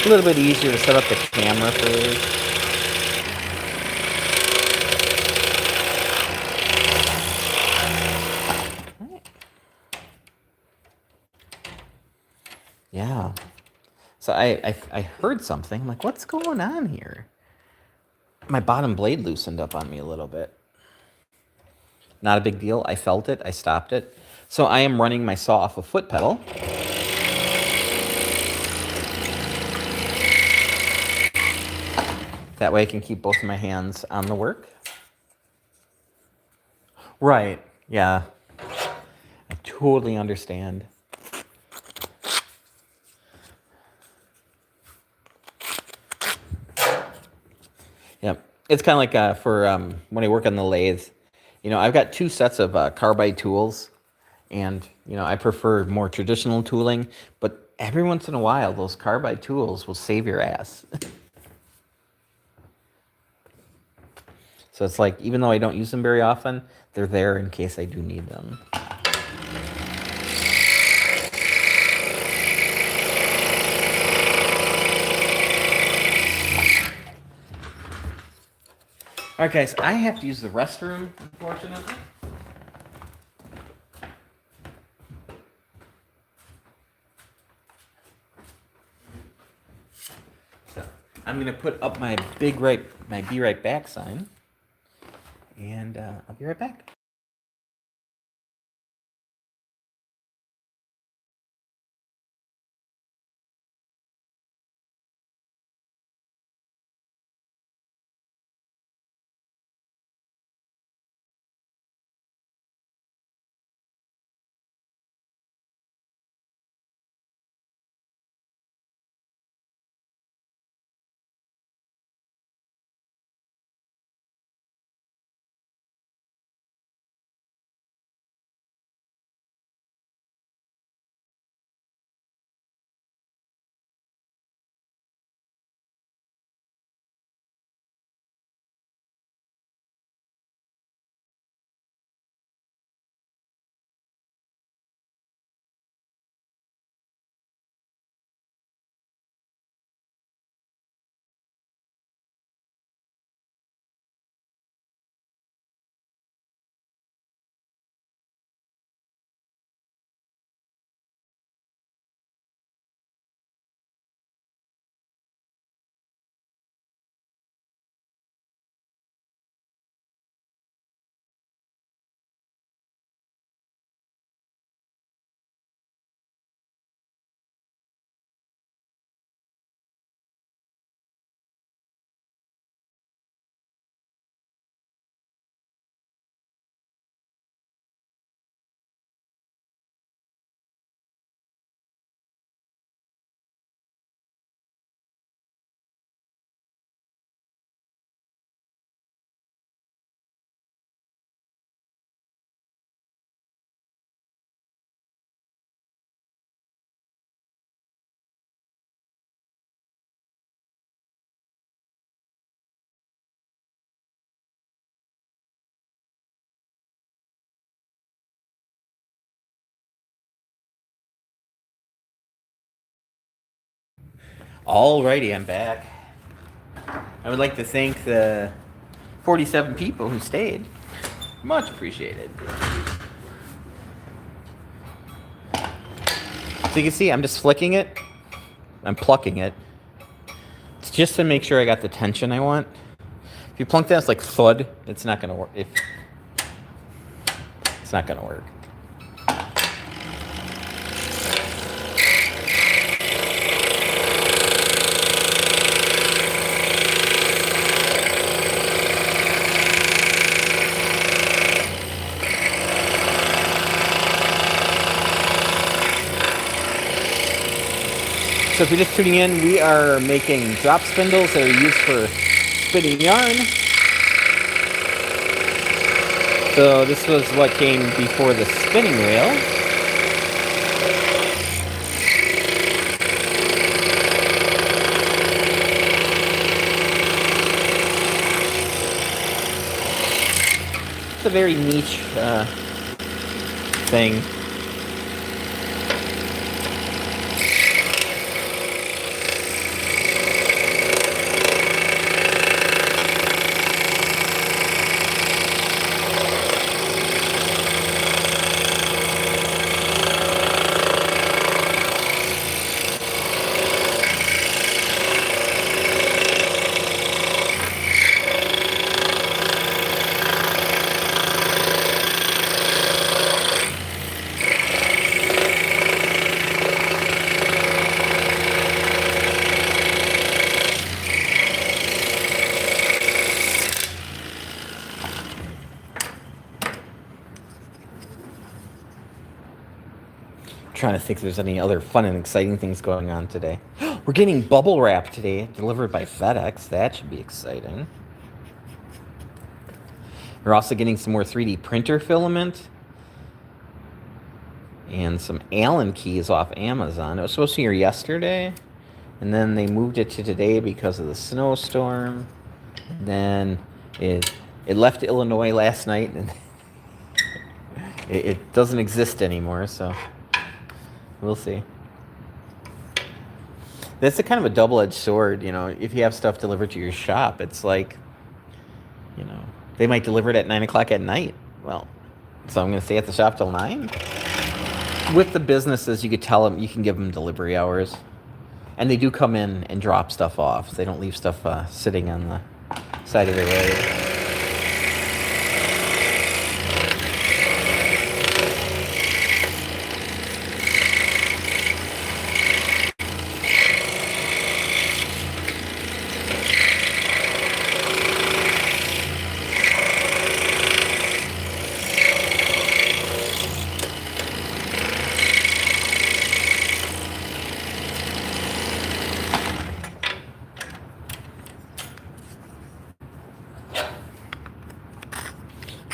little bit easier to set up the camera for these. Yeah. So I heard something. I'm like, what's going on here? My bottom blade loosened up on me a little bit. Not a big deal. I felt it. I stopped it. So I am running my saw off a foot pedal. That way I can keep both of my hands on the work. Right. Yeah. I totally understand. Yep. It's kind of like for when I work on the lathe. You know, I've got two sets of carbide tools. And, you know, I prefer more traditional tooling. But every once in a while, those carbide tools will save your ass. So it's like, even though I don't use them very often, they're there in case I do need them. All right, guys, I have to use the restroom, unfortunately. I'm gonna put up my my be right back sign, and I'll be right back. Alrighty, I'm back. I would like to thank the 47 people who stayed. Much appreciated. So you can see I'm just flicking it. I'm plucking it. It's just to make sure I got the tension I want. If you plunk that, it's like thud. It's not gonna work. It's not gonna work. So if you're just tuning in, we are making drop spindles that are used for spinning yarn. So this was what came before the spinning wheel. It's a very niche thing. Trying to think if there's any other fun and exciting things going on today. We're getting bubble wrap today, delivered by FedEx. That should be exciting. We're also getting some more 3D printer filament and some Allen keys off Amazon. It was supposed to be here yesterday, and then they moved it to today because of the snowstorm. Then it left Illinois last night, and it doesn't exist anymore, so we'll see. That's a kind of a double-edged sword, you know. If you have stuff delivered to your shop, it's like, you know, they might deliver it at 9 o'clock at night. Well, so I'm going to stay at the shop till 9. With the businesses, you could tell them, you can give them delivery hours. And they do come in and drop stuff off. They don't leave stuff sitting on the side of the road.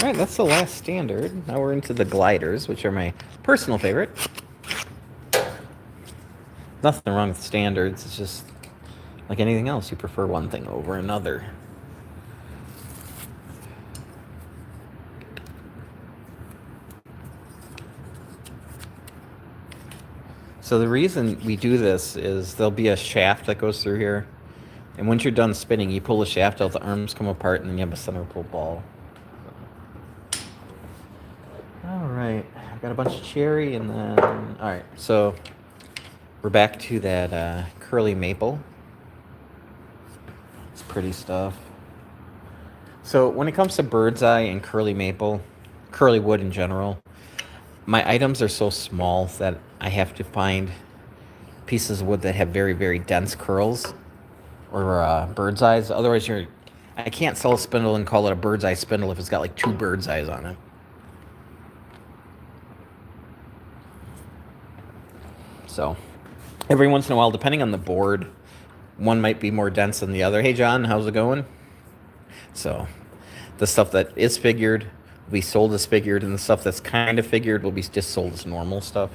All right, that's the last standard. Now we're into the gliders, which are my personal favorite. Nothing wrong with standards. It's just like anything else. You prefer one thing over another. So the reason we do this is there'll be a shaft that goes through here. And once you're done spinning, you pull the shaft out, the arms come apart, and then you have a center pull ball. All right, I've got a bunch of cherry, and then, all right, so we're back to that curly maple. It's pretty stuff. So when it comes to bird's eye and curly maple, curly wood in general, my items are so small that I have to find pieces of wood that have very, very dense curls or bird's eyes. Otherwise, I can't sell a spindle and call it a bird's eye spindle if it's got like 2 bird's eyes on it. So every once in a while, depending on the board, one might be more dense than the other. Hey, John, how's it going? So the stuff that is figured will be sold as figured, and the stuff that's kind of figured will be just sold as normal stuff.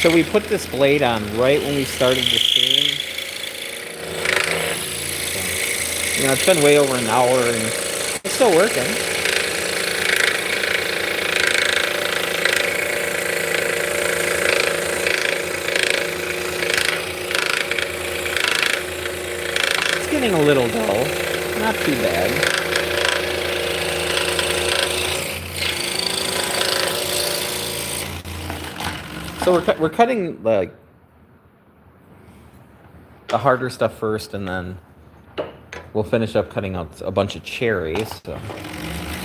So we put this blade on right when we started the stream. You know, it's been way over an hour and it's still working. It's getting a little dull. Not too bad. So we're cutting like the harder stuff first, and then we'll finish up cutting out a bunch of cherries. So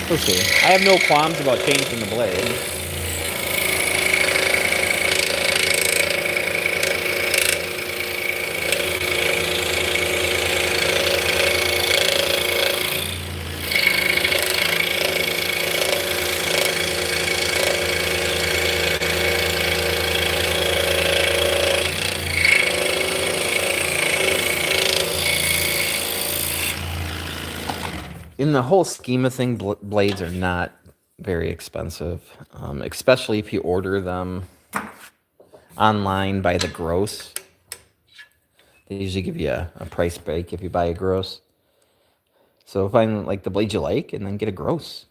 we'll see. I have no qualms about changing the blade. In the whole scheme of things, blades are not very expensive, especially if you order them online by the gross. They usually give you a price break if you buy a gross. So find like the blade you like and then get a gross.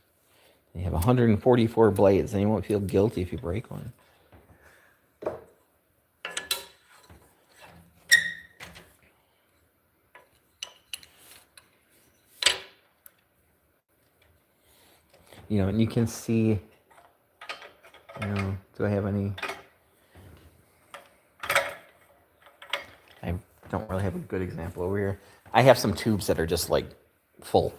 You have 144 blades, and you won't feel guilty if you break one. You know, and you can see, you know, do I have any? I don't really have a good example over here. I have some tubes that are just like full.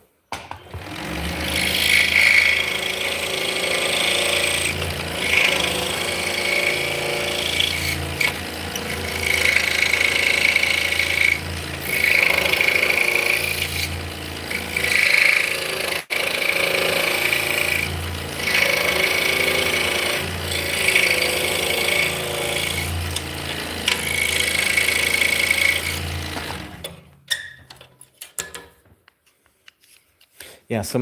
Yeah, so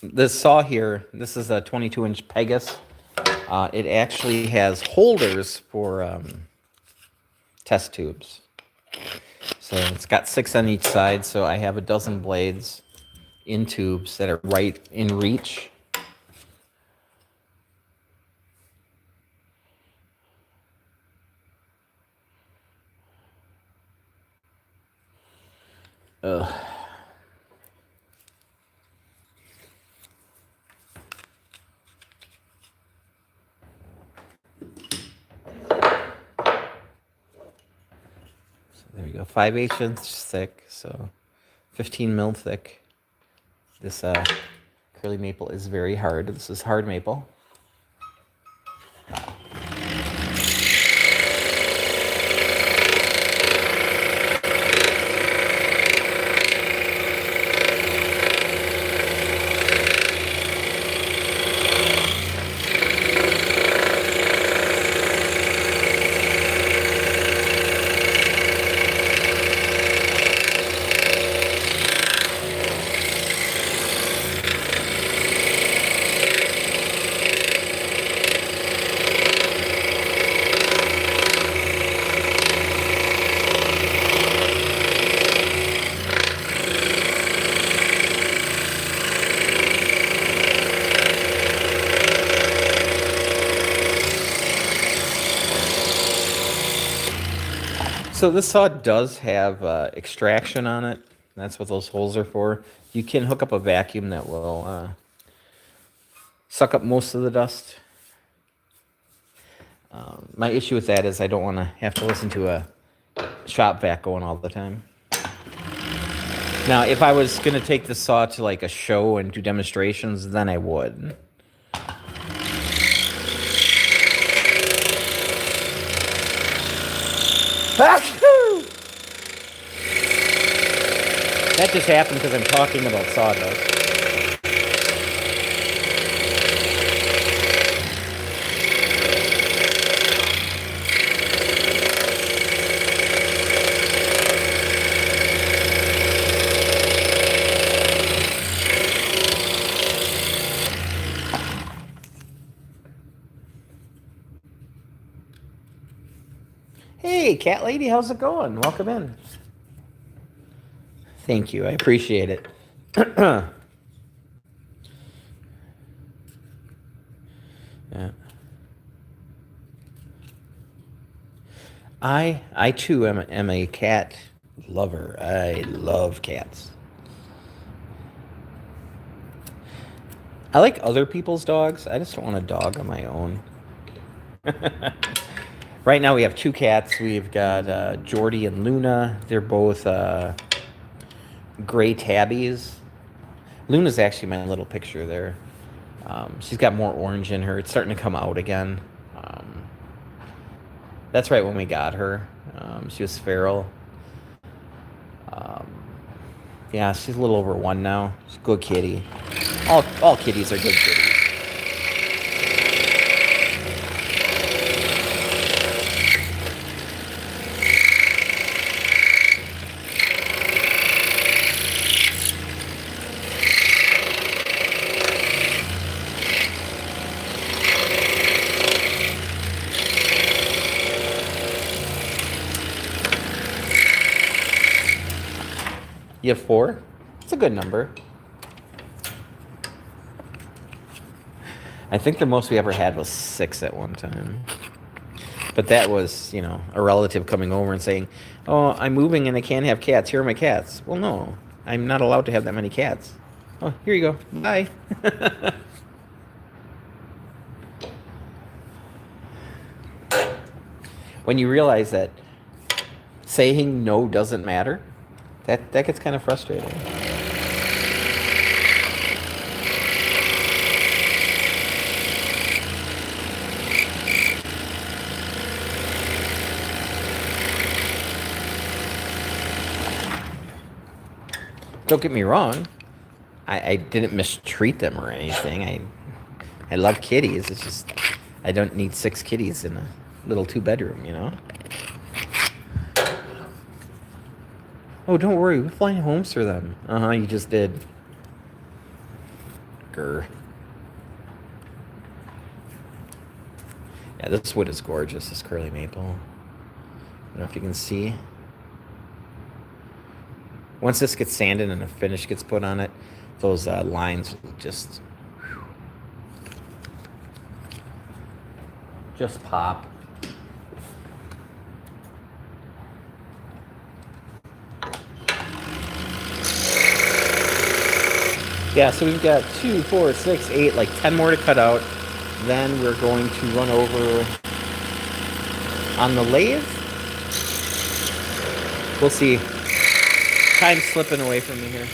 this saw here, this is a 22-inch Pegas. It actually has holders for test tubes. So it's got 6 on each side, so I have a dozen blades in tubes that are right in reach. Ugh. So there we go, 5/8 thick, so 15 mil thick. This curly maple is very hard. This is hard maple. So this saw does have extraction on it. That's what those holes are for. You can hook up a vacuum that will suck up most of the dust. My issue with that is I don't want to have to listen to a shop vac going all the time. Now, if I was going to take the saw to like a show and do demonstrations, then I would. That just happened because I'm talking about sawdust. Hey, cat lady, how's it going? Welcome in. Thank you, I appreciate it. Yeah. I too am a cat lover. I love cats. I like other people's dogs. I just don't want a dog of my own. Right now we have 2 cats. We've got Jordy and Luna. They're both gray tabbies. Luna's actually my little picture there. She's got more orange in her. It's starting to come out again. That's right when we got her. She was feral. Yeah, she's a little over 1 now. She's a good kitty. All kitties are good kitties. You have 4? It's a good number. I think the most we ever had was 6 at one time. But that was, you know, a relative coming over and saying, "Oh, I'm moving and I can't have cats. Here are my cats." Well, no, I'm not allowed to have that many cats. Oh, here you go. Bye. When you realize that saying no doesn't matter, that gets kind of frustrating. Don't get me wrong. I didn't mistreat them or anything. I love kitties. It's just I don't need 6 kitties in a little 2-bedroom, you know? Oh, don't worry. We're flying homes for them. Uh-huh, you just did. Grr. Yeah, this wood is gorgeous, this curly maple. I don't know if you can see. Once this gets sanded and a finish gets put on it, those lines will just pop. Yeah, so we've got 2, 4, 6, 8, like 10 more to cut out. Then we're going to run over on the lathe. We'll see. Time's slipping away from me here.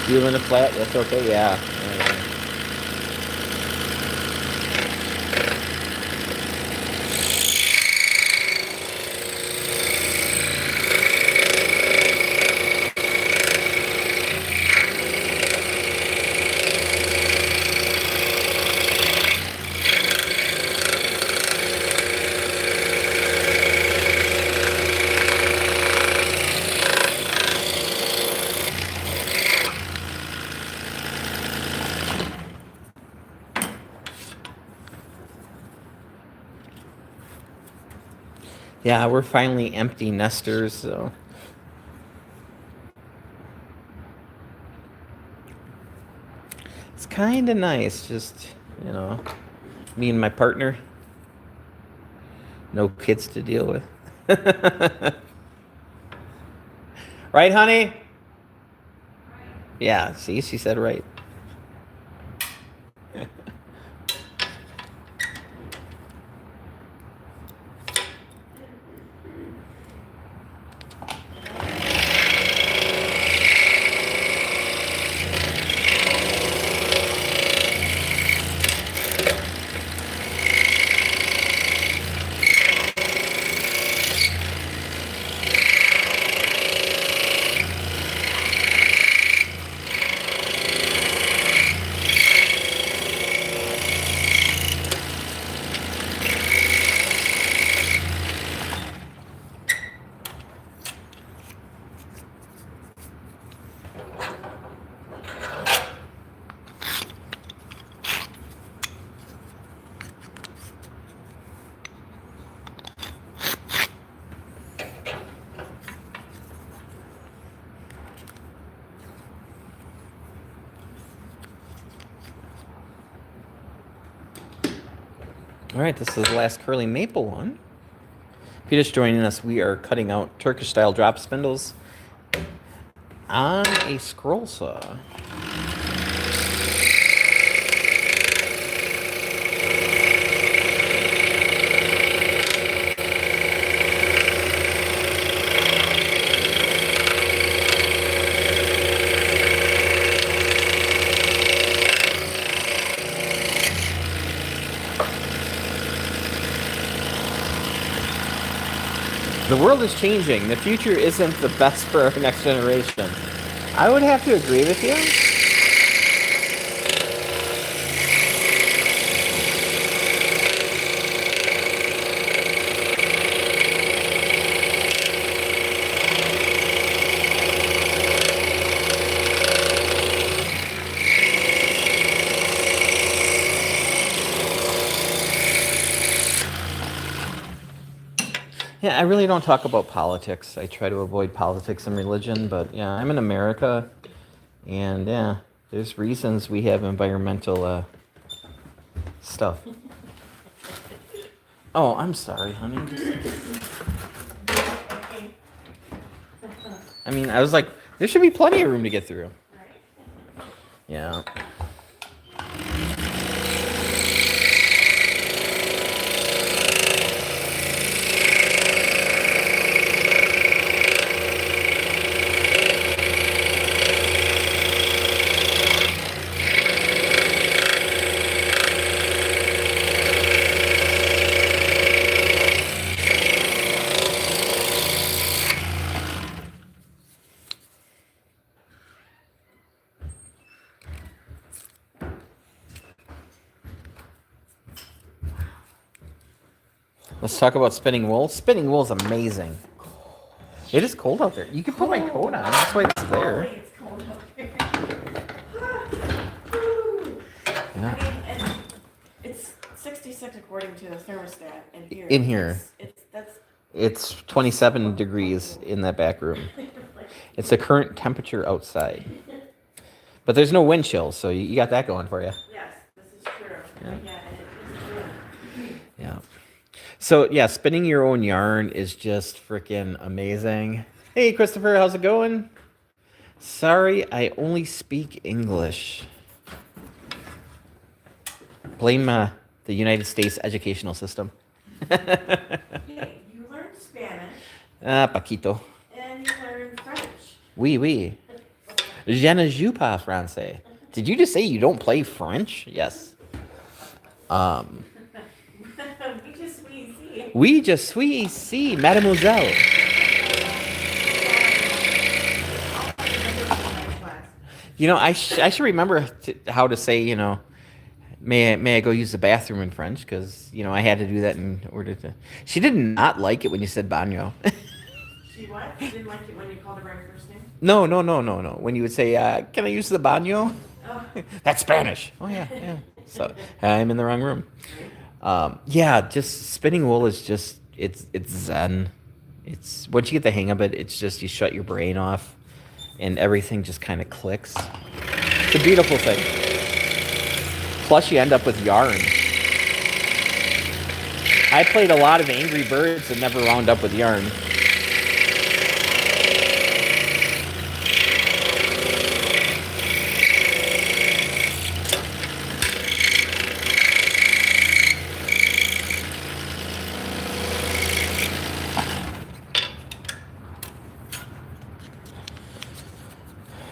Feeling it flat? That's okay, yeah. Yeah, we're finally empty nesters, so. It's kind of nice, just, you know, me and my partner. No kids to deal with. Right, honey? Yeah, see, she said right. All right, this is the last curly maple one. If you're just joining us, we are cutting out Turkish style drop spindles on a scroll saw. The world is changing. The future isn't the best for our next generation. I would have to agree with you. Yeah, I really don't talk about politics. I try to avoid politics and religion, but yeah, I'm in America, and yeah, there's reasons we have environmental stuff. Oh, I'm sorry, honey. I mean, I was like, there should be plenty of room to get through. Yeah. Let's talk about spinning wool. Spinning wool is amazing. It is cold out there. You can put my coat on. That's why it's there. Holy, it's cold out there. Yeah. I mean, and it's 66 according to the thermostat in here. In here. That's It's 27 degrees in that back room. It's the current temperature outside. But there's no wind chill, so you got that going for you. yes, this is true. Yeah. And it is true. Yeah. So, yeah, spinning your own yarn is just freaking amazing. Hey, Christopher, how's it going? Sorry, I only speak English. Blame the United States educational system. Hey, you learned Spanish Paquito. and you learned French. Oui, oui. Je ne joue pas français. Did you just say you don't play French? Yes. We just we see. Oui, je suis ici, mademoiselle. You know, I should remember how to say, you know, may I go use the bathroom in French? Because, you know, I had to do that in order to... She did not like it when you said baño. She what? She didn't like it when you called her by her first name? No. When you would say, can I use the baño? Oh. That's Spanish. Oh, yeah. So I'm in the wrong room. Yeah, just spinning wool is just, it's zen. It's, once you get the hang of it, it's just, you shut your brain off and everything just kind of clicks. It's a beautiful thing. Plus you end up with yarn. I played a lot of Angry Birds and never wound up with yarn.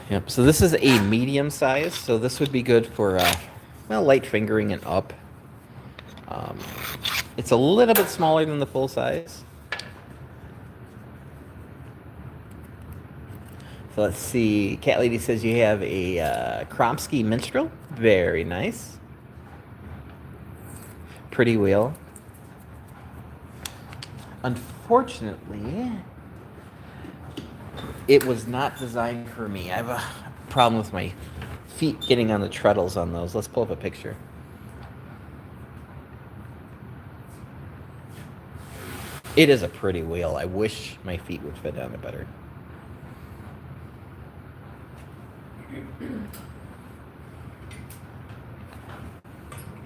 Yep, so this is a medium size, so this would be good for, well, light fingering and up. It's a little bit smaller than the full size. So let's see, Cat Lady says you have a Kromsky Minstrel. Very nice. Pretty wheel. Unfortunately, it was not designed for me. I have a problem with my feet getting on the treadles on those. Let's pull up a picture. It is a pretty wheel. I wish my feet would fit on it better.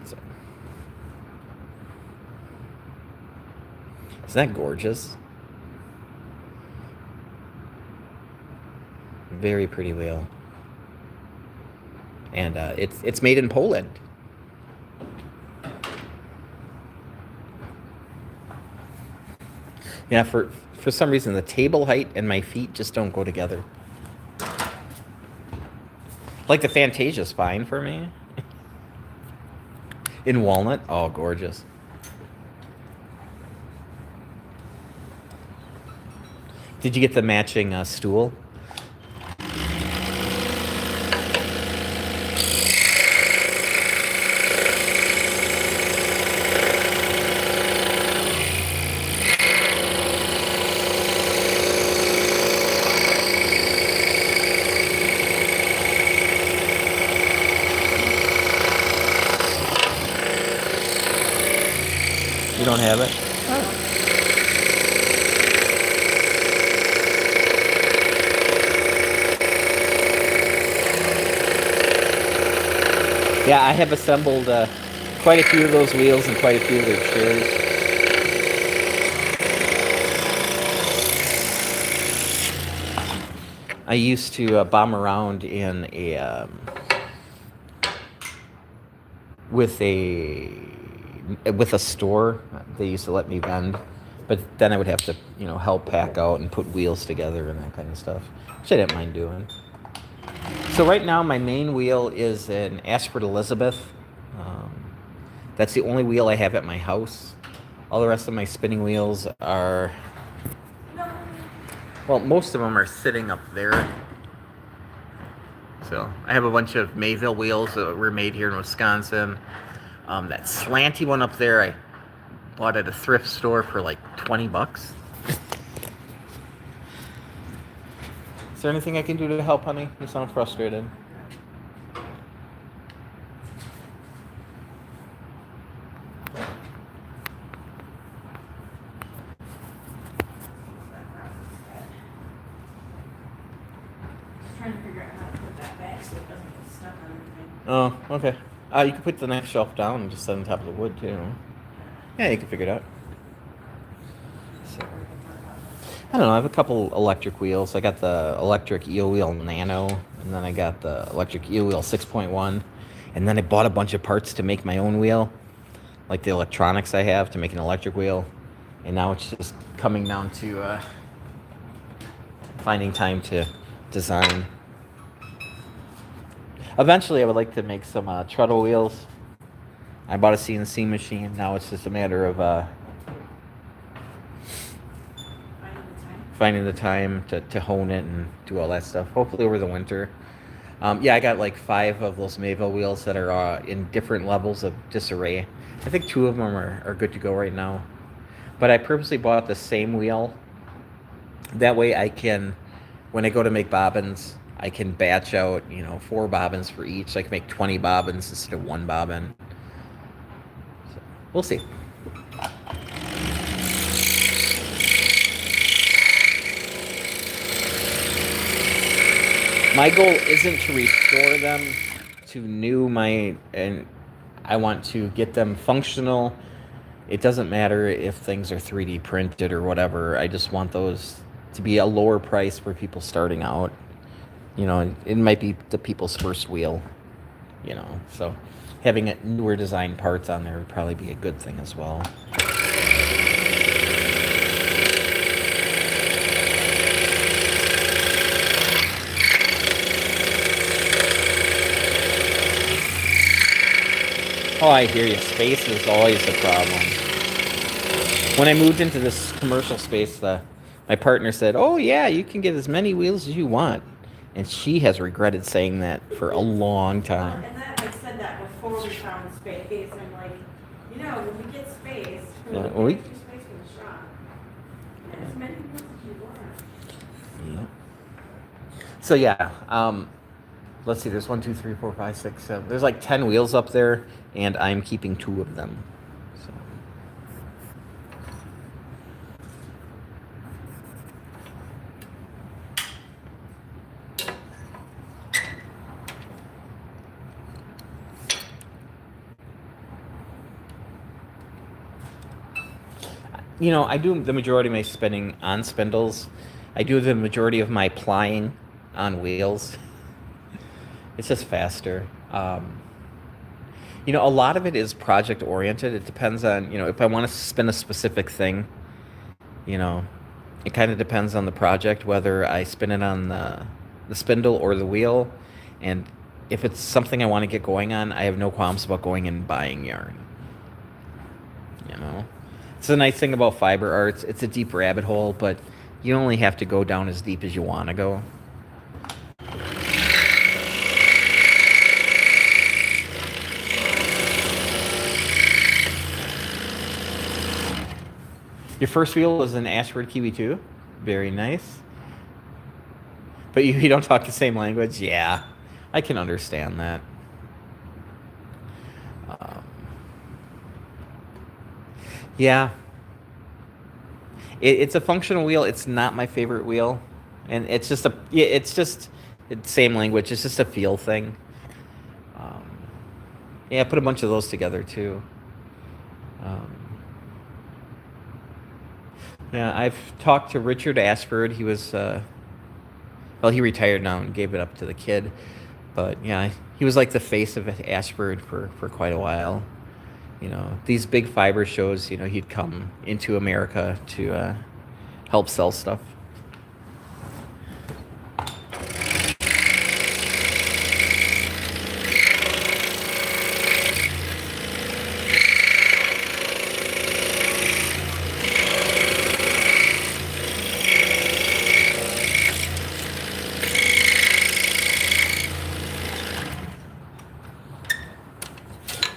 So. Isn't that gorgeous? Very pretty wheel. And it's made in Poland. Yeah, for some reason the table height and my feet just don't go together. Like the Fantasia's fine for me. In walnut, oh gorgeous. Did you get the matching stool? You don't have it? Oh. Yeah, I have assembled quite a few of those wheels and quite a few of their chairs. I used to bomb around in a with a store. They used to let me vend, but then I would have to, you know, help pack out and put wheels together and that kind of stuff, which I didn't mind doing. So right now my main wheel is an Ashford Elizabeth. That's the only wheel I have at my house. All the rest of my spinning wheels are, well, most of them are sitting up there. So I have a bunch of Mayville wheels that were made here in Wisconsin. That slanty one up there, I bought at a thrift store for like $20. Is there anything I can do to help, honey? You sound frustrated. Trying to figure out how to put that back so it doesn't get stuck on anything. Oh, okay. You can put the next shelf down and just set it on top of the wood too. Yeah, you can figure it out. So, I don't know. I have a couple electric wheels. I got the electric EO Wheel Nano, and then I got the electric EO Wheel 6.1, and then I bought a bunch of parts to make my own wheel, like the electronics I have to make an electric wheel, and now it's just coming down to finding time to design. Eventually, I would like to make some treadle wheels. I bought a CNC machine. Now it's just a matter of finding the time to hone it and do all that stuff. Hopefully over the winter. Yeah, I got like 5 of those Mayville wheels that are in different levels of disarray. I think 2 of them are good to go right now. But I purposely bought the same wheel. That way I can, when I go to make bobbins, I can batch out, 4 bobbins for each. So I can make 20 bobbins instead of 1 bobbin. So we'll see. My goal isn't to restore them to new, and I want to get them functional. It doesn't matter if things are 3D printed or whatever. I just want those to be a lower price for people starting out. It might be the people's first wheel, so having newer design parts on there would probably be a good thing as well. Oh, I hear you. Space is always a problem. When I moved into this commercial space, my partner said, "Oh yeah, you can get as many wheels as you want," and she has regretted saying that for a long time. And that I said that before we found space. I'm like, when we get space, Yeah, we well, get extra space for the shop. And as many wheels as you want. Yeah. So yeah, let's see. There's 1, 2, 3, 4, 5, 6, 7. There's like 10 wheels up there, and I'm keeping 2 of them. So. I do the majority of my spinning on spindles. I do the majority of my plying on wheels. It's just faster. A lot of it is project oriented. It depends on, if I want to spin a specific thing, it kind of depends on the project, whether I spin it on the spindle or the wheel. And if it's something I want to get going on, I have no qualms about going and buying yarn. It's a nice thing about fiber arts. It's a deep rabbit hole, but you only have to go down as deep as you want to go. Your first wheel was an Ashford Kiwi 2? Very nice. But you don't talk the same language? Yeah, I can understand that. Yeah. It's a functional wheel. It's not my favorite wheel. And it's just it's same language. It's just a feel thing. Yeah, put a bunch of those together too. Yeah, I've talked to Richard Ashford. He was, he retired now and gave it up to the kid. But yeah, he was like the face of Ashford for quite a while. These big fiber shows, he'd come into America to help sell stuff.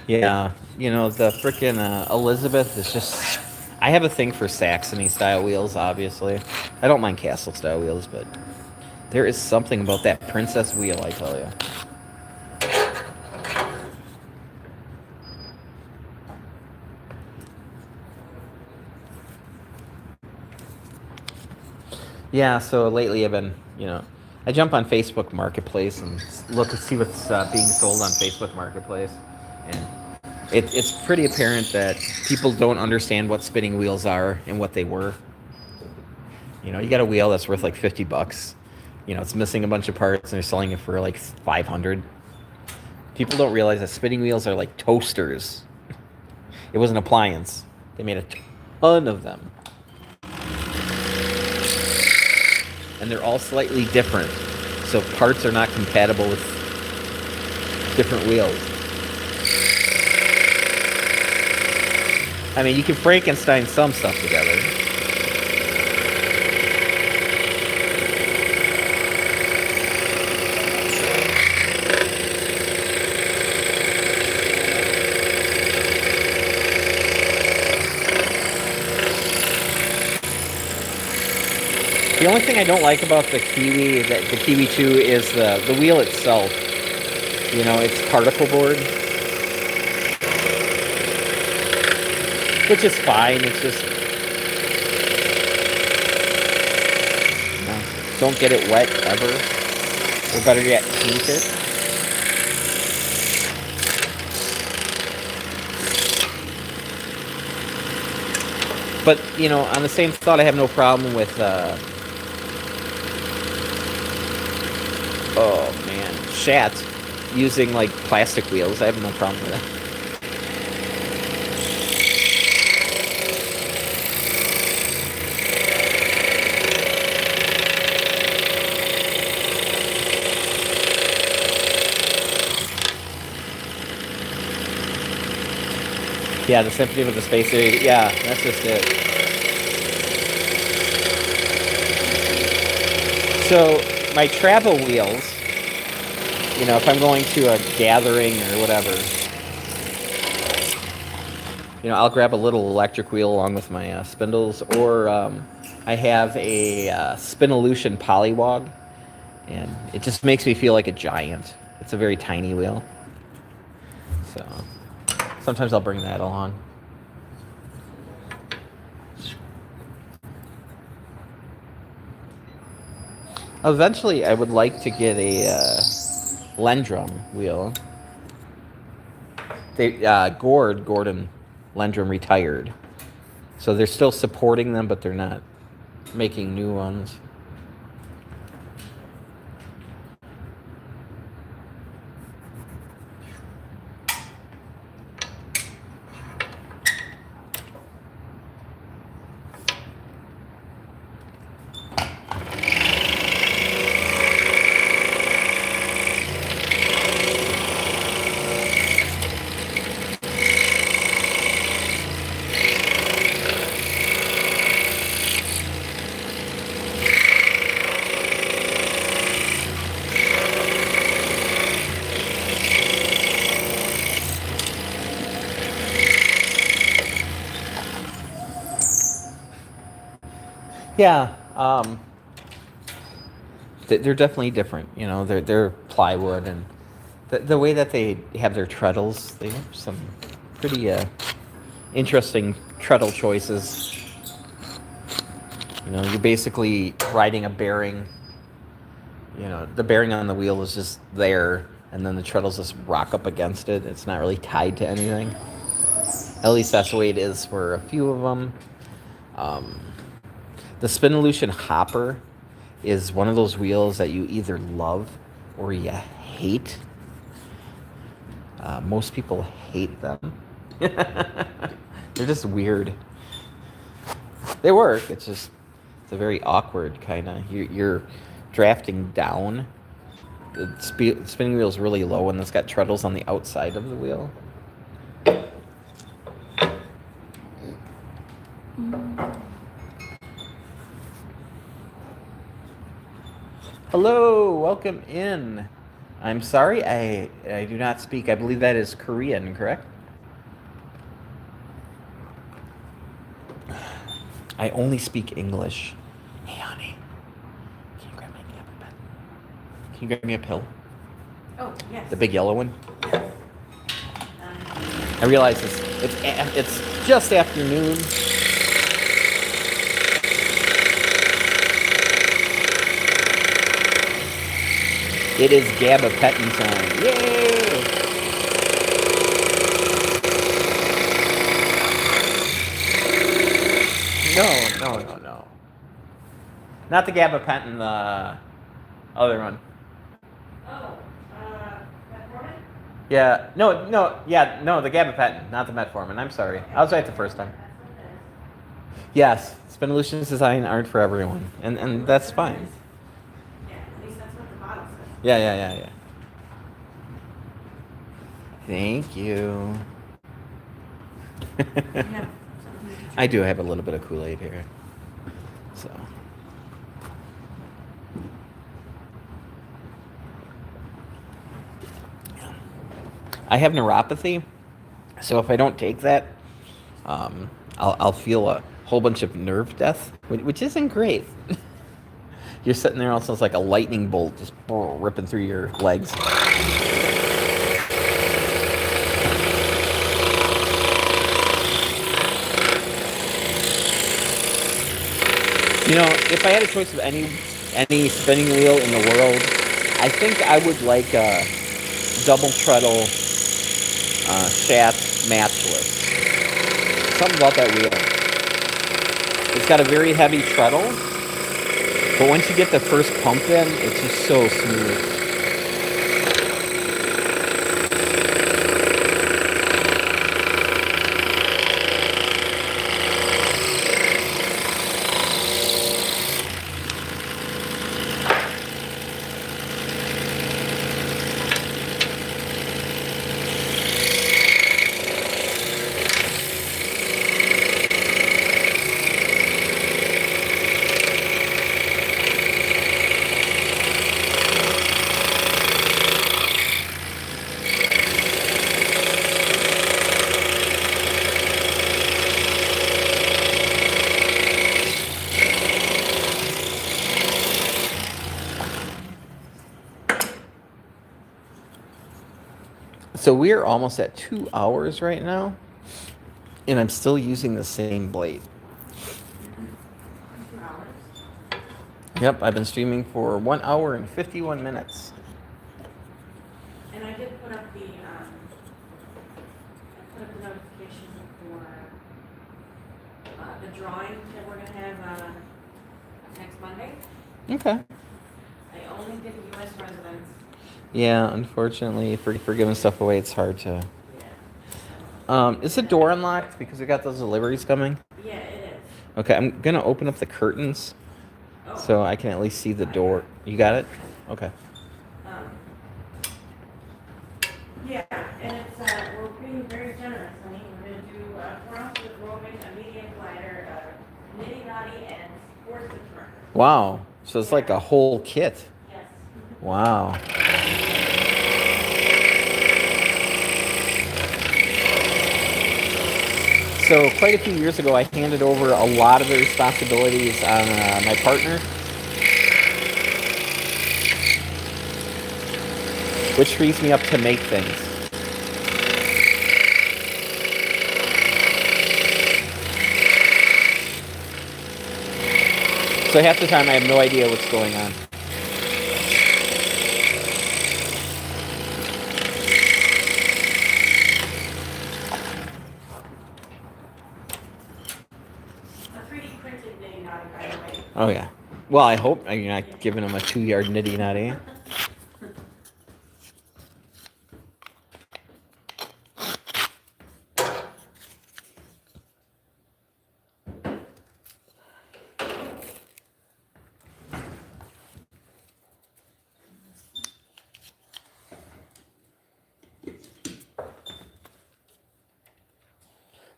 Yeah, the frickin' Elizabeth is just. I have a thing for Saxony style wheels, obviously. I don't mind Castle style wheels, but there is something about that princess wheel, I tell you. Yeah, so lately I've been, I jump on Facebook Marketplace and look to see what's being sold on Facebook Marketplace. And it's pretty apparent that people don't understand what spinning wheels are and what they were. You got a wheel that's worth like $50. It's missing a bunch of parts and they're selling it for like 500. People don't realize that spinning wheels are like toasters. It was an appliance. They made a ton of them. And they're all slightly different. So parts are not compatible with different wheels. I mean, you can Frankenstein some stuff together. The only thing I don't like about the Kiwi 2 is the wheel itself. It's particle board, which is fine. It's just don't get it wet ever, or better yet, paint it. But on the same thought, I have no problem with. Oh man, Shat using like plastic wheels. I have no problem with that. Yeah, the Symphony with the Space Area. Yeah, that's just it. So my travel wheels, if I'm going to a gathering or whatever, I'll grab a little electric wheel along with my spindles, or I have a Spinolution Polywog, and it just makes me feel like a giant. It's a very tiny wheel. So sometimes I'll bring that along. Eventually, I would like to get a Lendrum wheel. Gordon Lendrum retired. So they're still supporting them, but they're not making new ones. Yeah, they're definitely different. They're plywood, and the way that they have their treadles, they have some pretty interesting treadle choices. You're basically riding a bearing. The bearing on the wheel is just there, and then the treadles just rock up against it. It's not really tied to anything. At least that's the way it is for a few of them. The Spinolution Hopper is one of those wheels that you either love or you hate. Most people hate them. They're just weird. They work. It's a very awkward kind of. You're drafting down. The spinning wheel is really low, and it's got treadles on the outside of the wheel. Hello, welcome in. I'm sorry, I do not speak. I believe that is Korean, correct? I only speak English. Hey, honey, can you grab me a gabapentin? Can you grab me a pill? Oh, yes. The big yellow one? Yes. I realize it's just afternoon. It is gabapentin time. Yay! No. Not the gabapentin, the other one. Oh, metformin? Yeah, no, the gabapentin, not the metformin. I'm sorry. I was right the first time. That's what it is. Yes, Spinolution's design aren't for everyone, and that's fine. Yeah, at least that's what the bottle says. Yeah. Thank you. You have something to I do have a little bit of Kool-Aid here. So. I have neuropathy, so if I don't take that, I'll feel a whole bunch of nerve death, which isn't great. You're sitting there, also it's like a lightning bolt just ripping through your legs. You know, if I had a choice of any spinning wheel in the world, I think I would like a double treadle shaft matchless. Something about that wheel. It's got a very heavy treadle, but once you get the first pump in, it's just so smooth. So we're almost at 2 hours right now, and I'm still using the same blade. 2 hours. Yep, I've been streaming for 1 hour and 51 minutes. And I did put up the notification for the drawing that we're gonna have next Monday. Okay. I only did U.S. residents. Yeah, unfortunately, for giving stuff away, it's hard to. Yeah. Is the door unlocked because we got those deliveries coming? Yeah, it is. Okay, I'm gonna open up the curtains Oh. so I can at least see the door. You got it? Okay. Yeah, and it's we're being very generous. I mean, we're gonna do 4 ounces of roving, a medium glider, nitty knotty, and sports instructor. Wow. So it's like a whole kit. Yes. Wow. So quite a few years ago, I handed over a lot of the responsibilities on my partner, which frees me up to make things. So half the time, I have no idea what's going on. A 3D printed nitty knotty, by the way. Oh yeah. Well, I hope you're not giving him a 2-yard nitty knotty.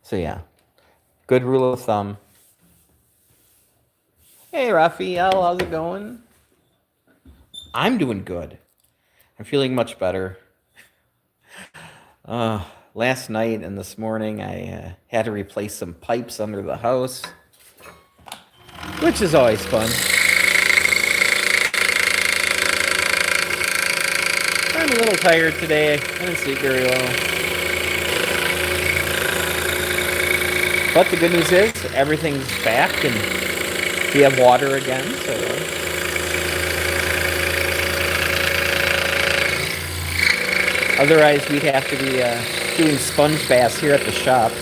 So yeah, good rule of thumb. Hey Raphael, how's it going? I'm doing good. I'm feeling much better. Last night and this morning, I had to replace some pipes under the house. which is always fun. I'm a little tired today. I didn't sleep very well. But the good news is everything's back and we have water again, so otherwise we'd have to be doing sponge baths here at the shop.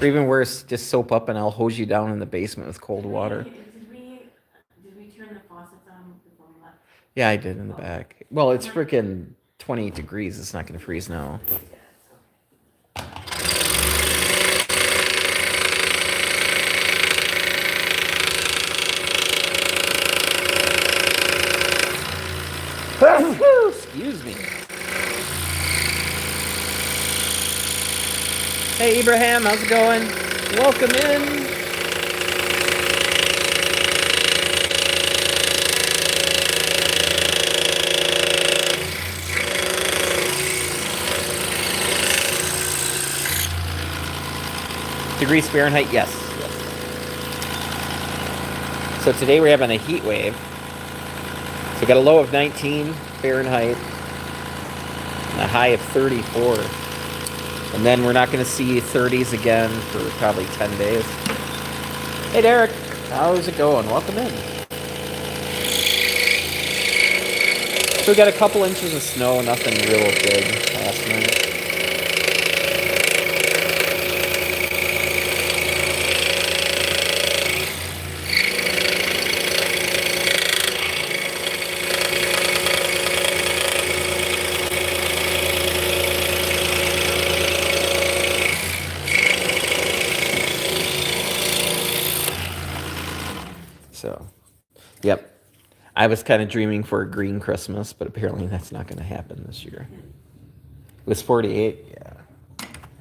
Or even worse, just soap up and I'll hose you down in the basement with cold water. Did we turn the faucets on before we left? Yeah, I did in the back. Well, it's freaking 28 degrees. It's not going to freeze now. Excuse me. Hey, Abraham, how's it going? Welcome in. Degrees Fahrenheit, yes. So today we're having a heat wave. So we got a low of 19 Fahrenheit and a high of 34. And then we're not going to see 30s again for probably 10 days. Hey, Derek. How's it going? Welcome in. So we got a couple inches of snow, nothing real big last night. So, yep. I was kind of dreaming for a green Christmas, but apparently that's not going to happen this year. It was 48, yeah.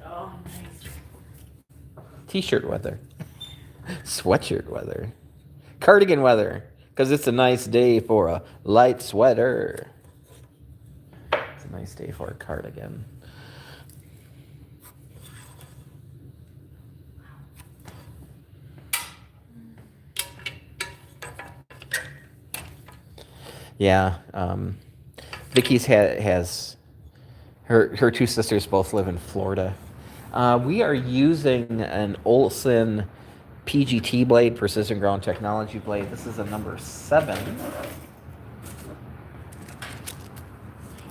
Oh, nice. T-shirt weather. Sweatshirt weather. Cardigan weather. Because it's a nice day for a light sweater. It's a nice day for a cardigan. Yeah, Vicky's has her two sisters both live in Florida. We are using an Olson PGT blade, Precision Ground Technology blade. This is a number 7.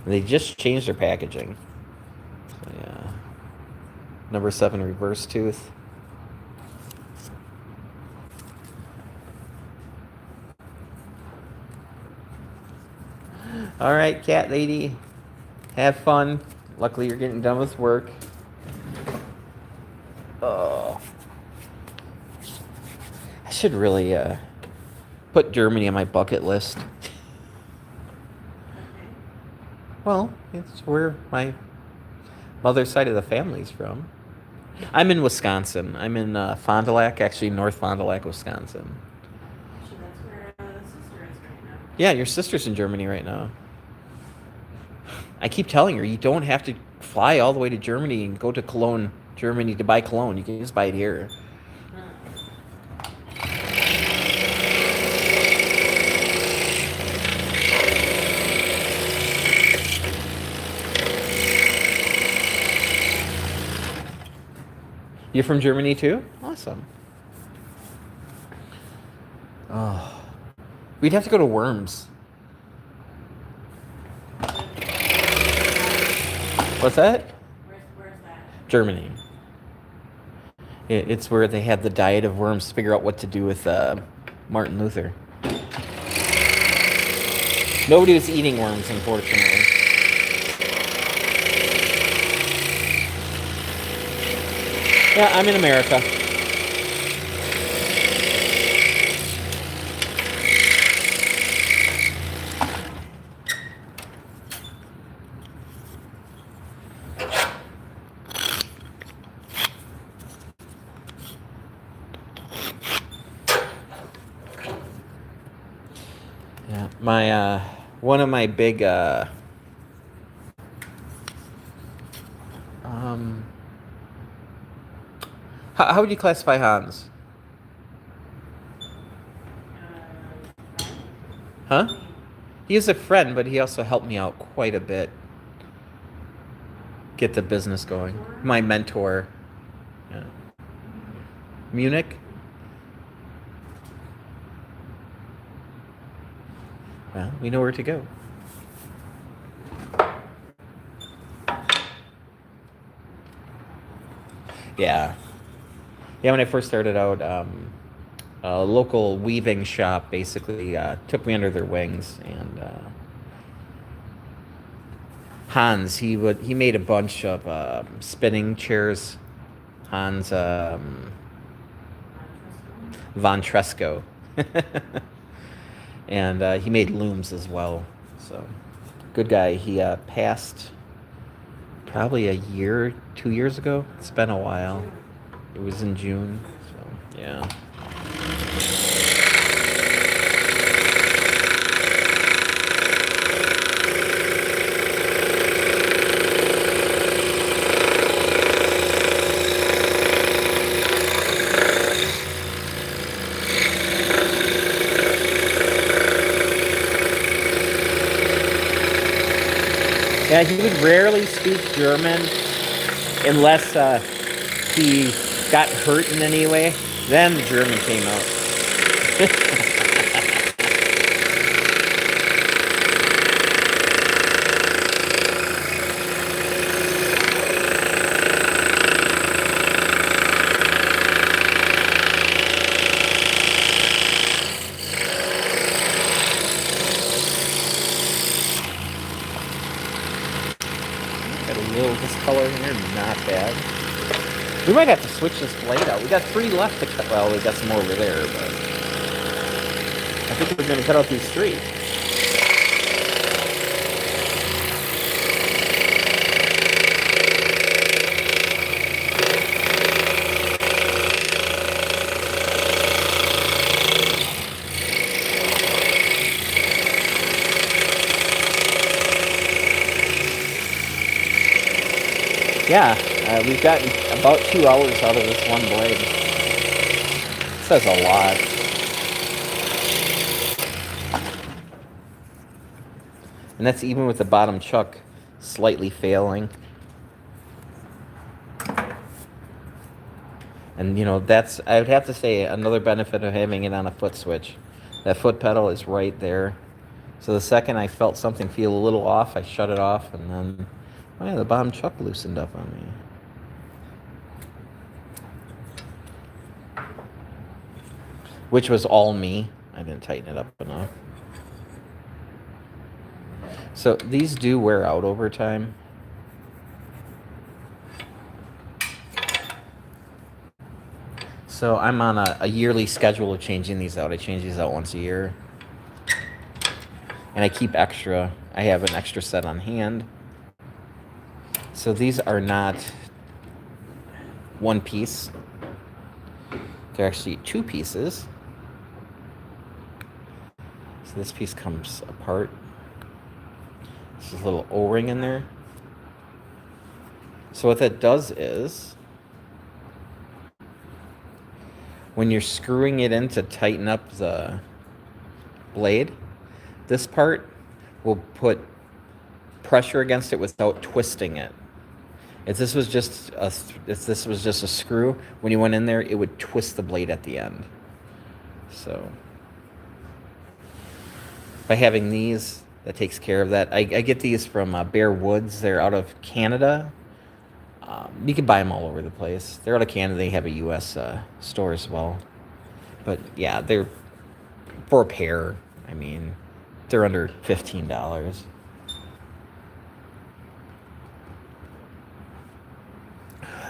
They just changed their packaging. So yeah, number 7 reverse tooth. All right, cat lady, have fun. Luckily, you're getting done with work. Oh, I should really put Germany on my bucket list. Well, it's where my mother's side of the family's from. I'm in Wisconsin. I'm in Fond du Lac, actually North Fond du Lac, Wisconsin. Actually, that's where the sister is right now. Yeah, your sister's in Germany right now. I keep telling her, you don't have to fly all the way to Germany and go to Cologne, Germany to buy cologne. You can just buy it here. You're from Germany too? Awesome. Oh, we'd have to go to Worms. What's that? Where's that? Germany. It's where they had the diet of worms to figure out what to do with Martin Luther. Nobody was eating worms, unfortunately. Yeah, I'm in America. Yeah, my one of my big how would you classify Hans? Huh? He is a friend, but he also helped me out quite a bit. Get the business going. My mentor. Yeah. Munich? Well, we know where to go. Yeah. Yeah, when I first started out, a local weaving shop basically took me under their wings, and Hans, he made a bunch of spinning chairs. Hans von Tresco, and he made looms as well. So good guy. He passed probably a year, 2 years ago. It's been a while. It was in June. So yeah. Yeah, he would rarely speak German unless he got hurt in any way. Then the German came out. Got a little discolor here, not bad. We might have to switch this blade out. We got 3 left to cut. Well, we got some more over there, but I think we're going to cut out these 3. Yeah, we've gotten about 2 hours out of this one blade. Says a lot. And that's even with the bottom chuck slightly failing. And you know, that's, I would have to say, another benefit of having it on a foot switch. That foot pedal is right there. So the second I felt something feel a little off, I shut it off, and then, oh yeah, the bottom chuck loosened up on me. Which was all me. I didn't tighten it up enough. So these do wear out over time. So I'm on a yearly schedule of changing these out. I change these out once a year. And I keep extra. I have an extra set on hand. So these are not one piece. They're actually 2 pieces. So this piece comes apart. There's a little O-ring in there. So what that does is, when you're screwing it in to tighten up the blade, this part will put pressure against it without twisting it. If this was just a screw, when you went in there, it would twist the blade at the end. So by having these, that takes care of that. I get these from Bear Woods. They're out of Canada. You can buy them all over the place. They're out of Canada. They have a U.S. Store as well. But yeah, they're, for a pair, I mean, they're under $15.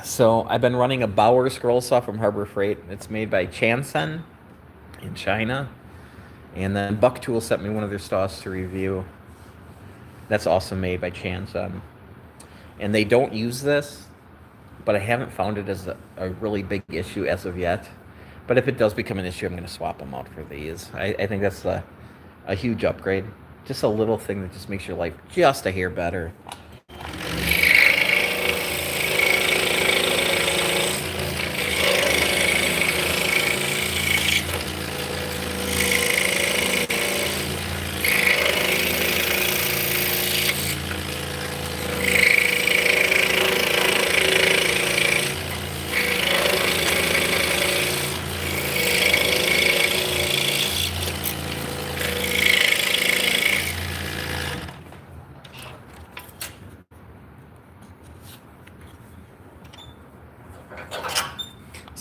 So I've been running a Bauer scroll saw from Harbor Freight. It's made by Chansen in China. And then Buck Tool sent me one of their saws to review. That's also made by Chansen. And they don't use this, but I haven't found it as a really big issue as of yet. But if it does become an issue, I'm going to swap them out for these. I think that's a huge upgrade. Just a little thing that just makes your life just a hair better.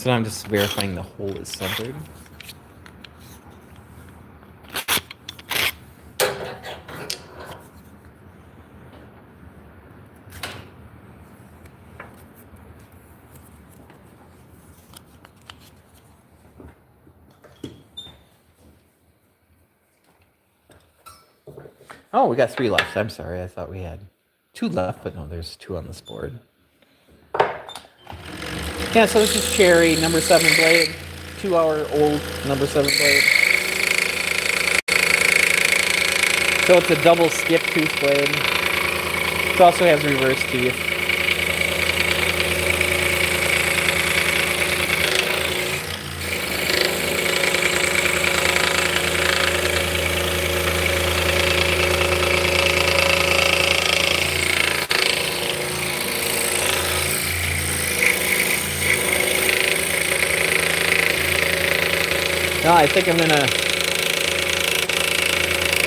So now I'm just verifying the hole is centered. Oh, we got 3 left. I'm sorry. I thought we had 2 left, but no, there's 2 on this board. Yeah, so this is Cherry, number 7 blade. 2-hour-old number 7 blade. So it's a double skip tooth blade. It also has reverse teeth. No, I think I'm gonna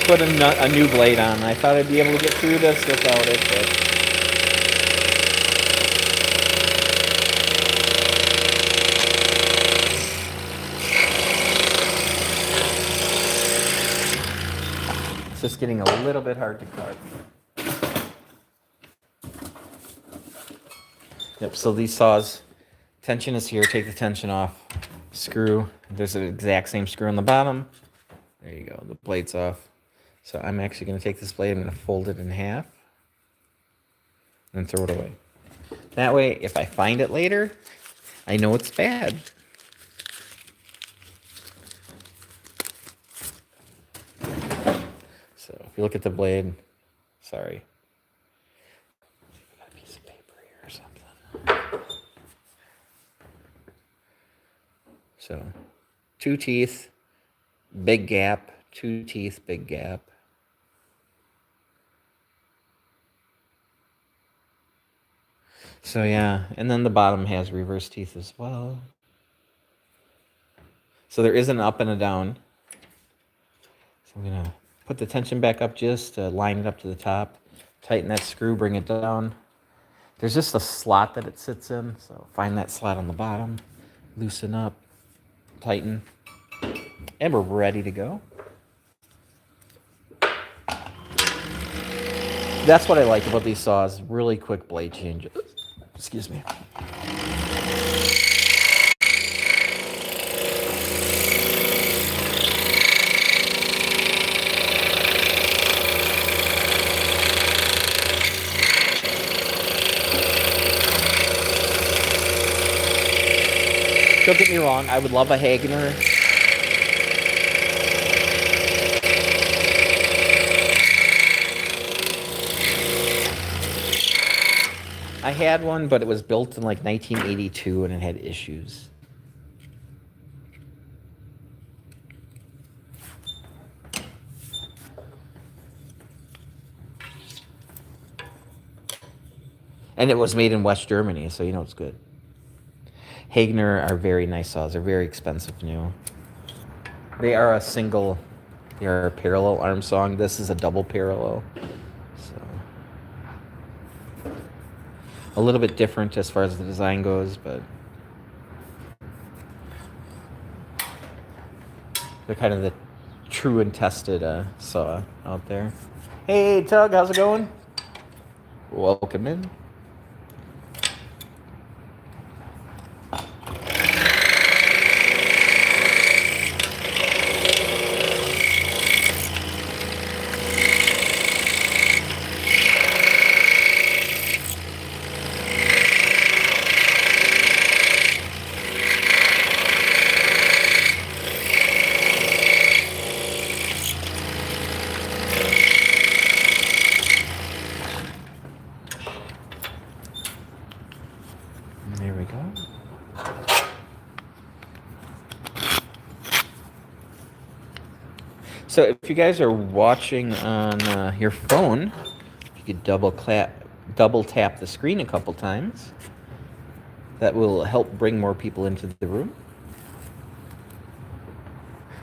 put a new blade on. I thought I'd be able to get through this without it, but it's just getting a little bit hard to cut. Yep, so these saws, tension is here, take the tension off, screw, there's an exact same screw on the bottom. There you go, the blade's off. So I'm actually going to take this blade, I'm going to fold it in half, and throw it away. That way, if I find it later, I know it's bad. So if you look at the blade, sorry. Got a piece of paper here or something. So 2 teeth, big gap, 2 teeth, big gap. So yeah, and then the bottom has reverse teeth as well. So there is an up and a down. So I'm gonna put the tension back up just to line it up to the top. Tighten that screw, bring it down. There's just a slot that it sits in, so find that slot on the bottom, loosen up, tighten, and we're ready to go. That's what I like about these saws, really quick blade changes. Excuse me. Don't get me wrong, I would love a Hagener. I had one, but it was built in like 1982 and it had issues. And it was made in West Germany, so you know it's good. Hagener are very nice saws. They're very expensive new. They are a single, they are a parallel arm saw. This is a double parallel. So a little bit different as far as the design goes, but they're kind of the true and tested saw out there. Hey Tug, how's it going? Welcome in. There we go. So if you guys are watching on your phone, you could double tap the screen a couple times. That will help bring more people into the room.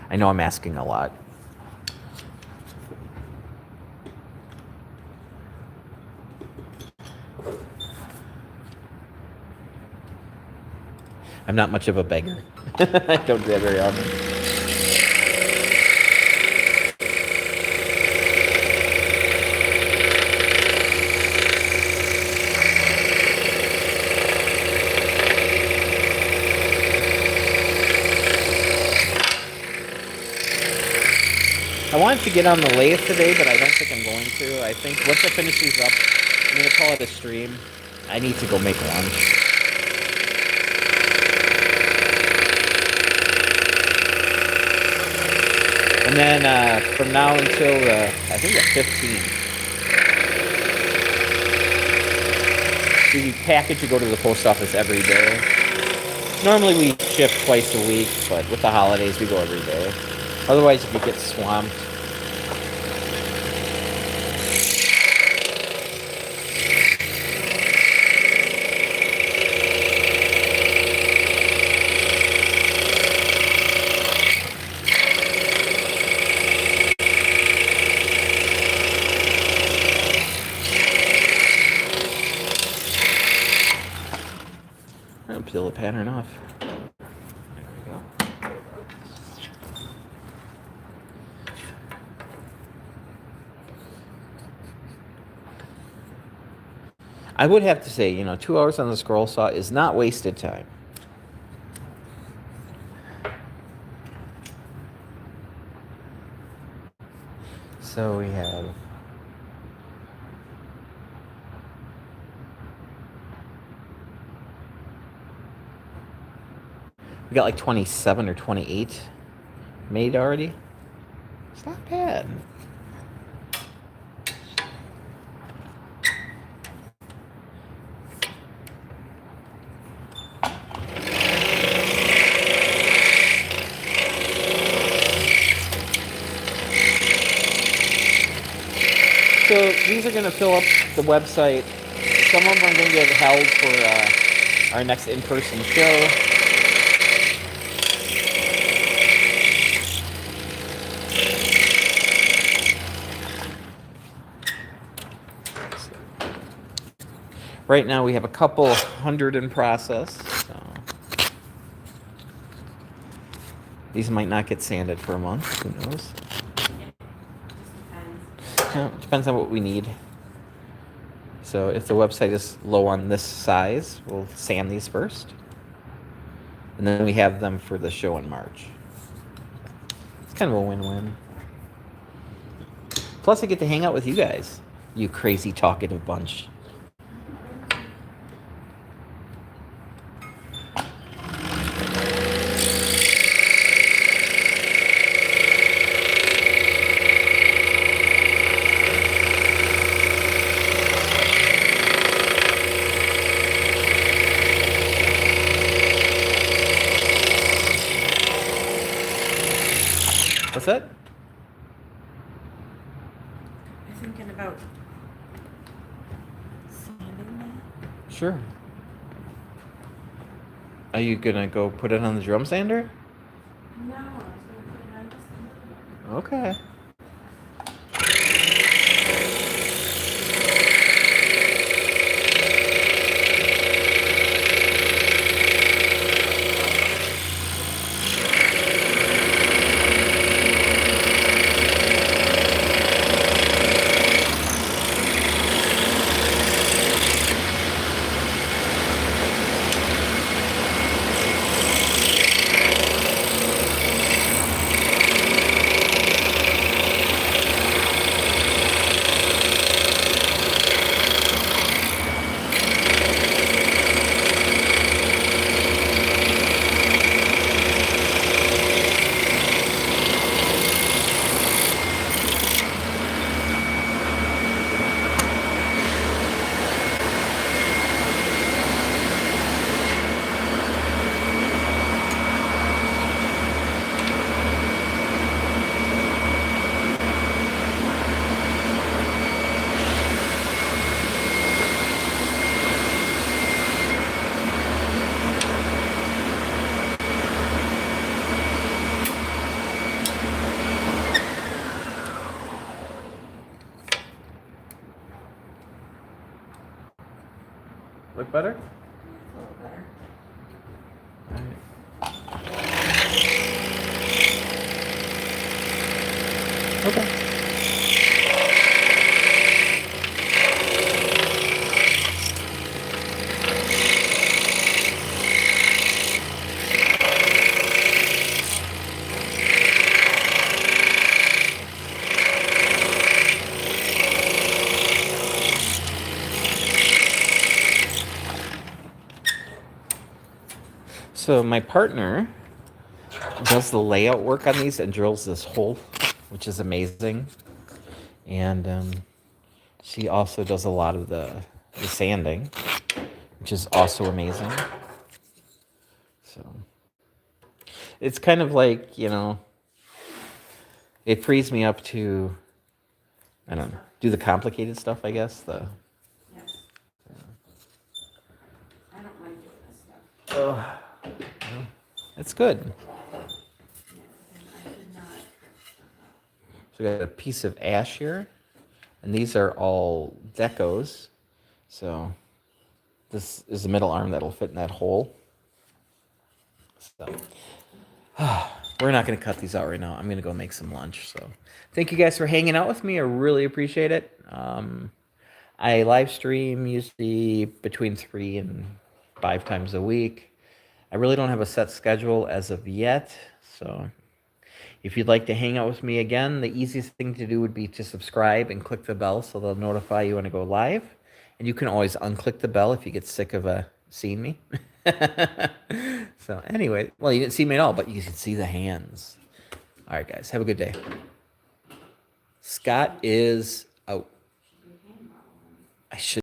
I know I'm asking a lot. I'm not much of a beggar. I don't do that very often. I wanted to get on the lathe today, but I don't think I'm going to. I think once I finish these up, I'm going to call it a stream. I need to go make lunch. And then from now until, I think the 15th, we package to go to the post office every day. Normally we ship twice a week, but with the holidays we go every day. Otherwise you could get swamped. I'll peel the pattern off. There we go. I would have to say, 2 hours on the scroll saw is not wasted time. So we have we got like 27 or 28 made already. It's not bad. So these are going to fill up the website. Some of them are going to get held for our next in-person show. Right now we have a couple hundred in process. So these might not get sanded for a month. Who knows? Depends on what we need. So if the website is low on this size, we'll sand these first. And then we have them for the show in March. It's kind of a win-win. Plus I get to hang out with you guys. You crazy talkative bunch. What's that? I'm thinking about sanding that. Sure. Are you gonna go put it on the drum sander? No, I was gonna put it on this one. Okay. Look better? It's a little better. Okay. So my partner does the layout work on these and drills this hole, which is amazing. And she also does a lot of the sanding, which is also amazing. So it's kind of like, it frees me up to, I don't know, do the complicated stuff, I guess. Yes. I don't like doing this stuff. It's good. Yeah, and I did not. So we got a piece of ash here, and these are all decos. So this is the middle arm that'll fit in that hole. So we're not going to cut these out right now. I'm going to go make some lunch. So thank you guys for hanging out with me. I really appreciate it. I live stream usually between 3 and 5 times a week. I really don't have a set schedule as of yet. So if you'd like to hang out with me again, the easiest thing to do would be to subscribe and click the bell so they'll notify you when I go live. And you can always unclick the bell if you get sick of seeing me. So anyway, well, you didn't see me at all, but you can see the hands. All right, guys, have a good day. Scott is out. I should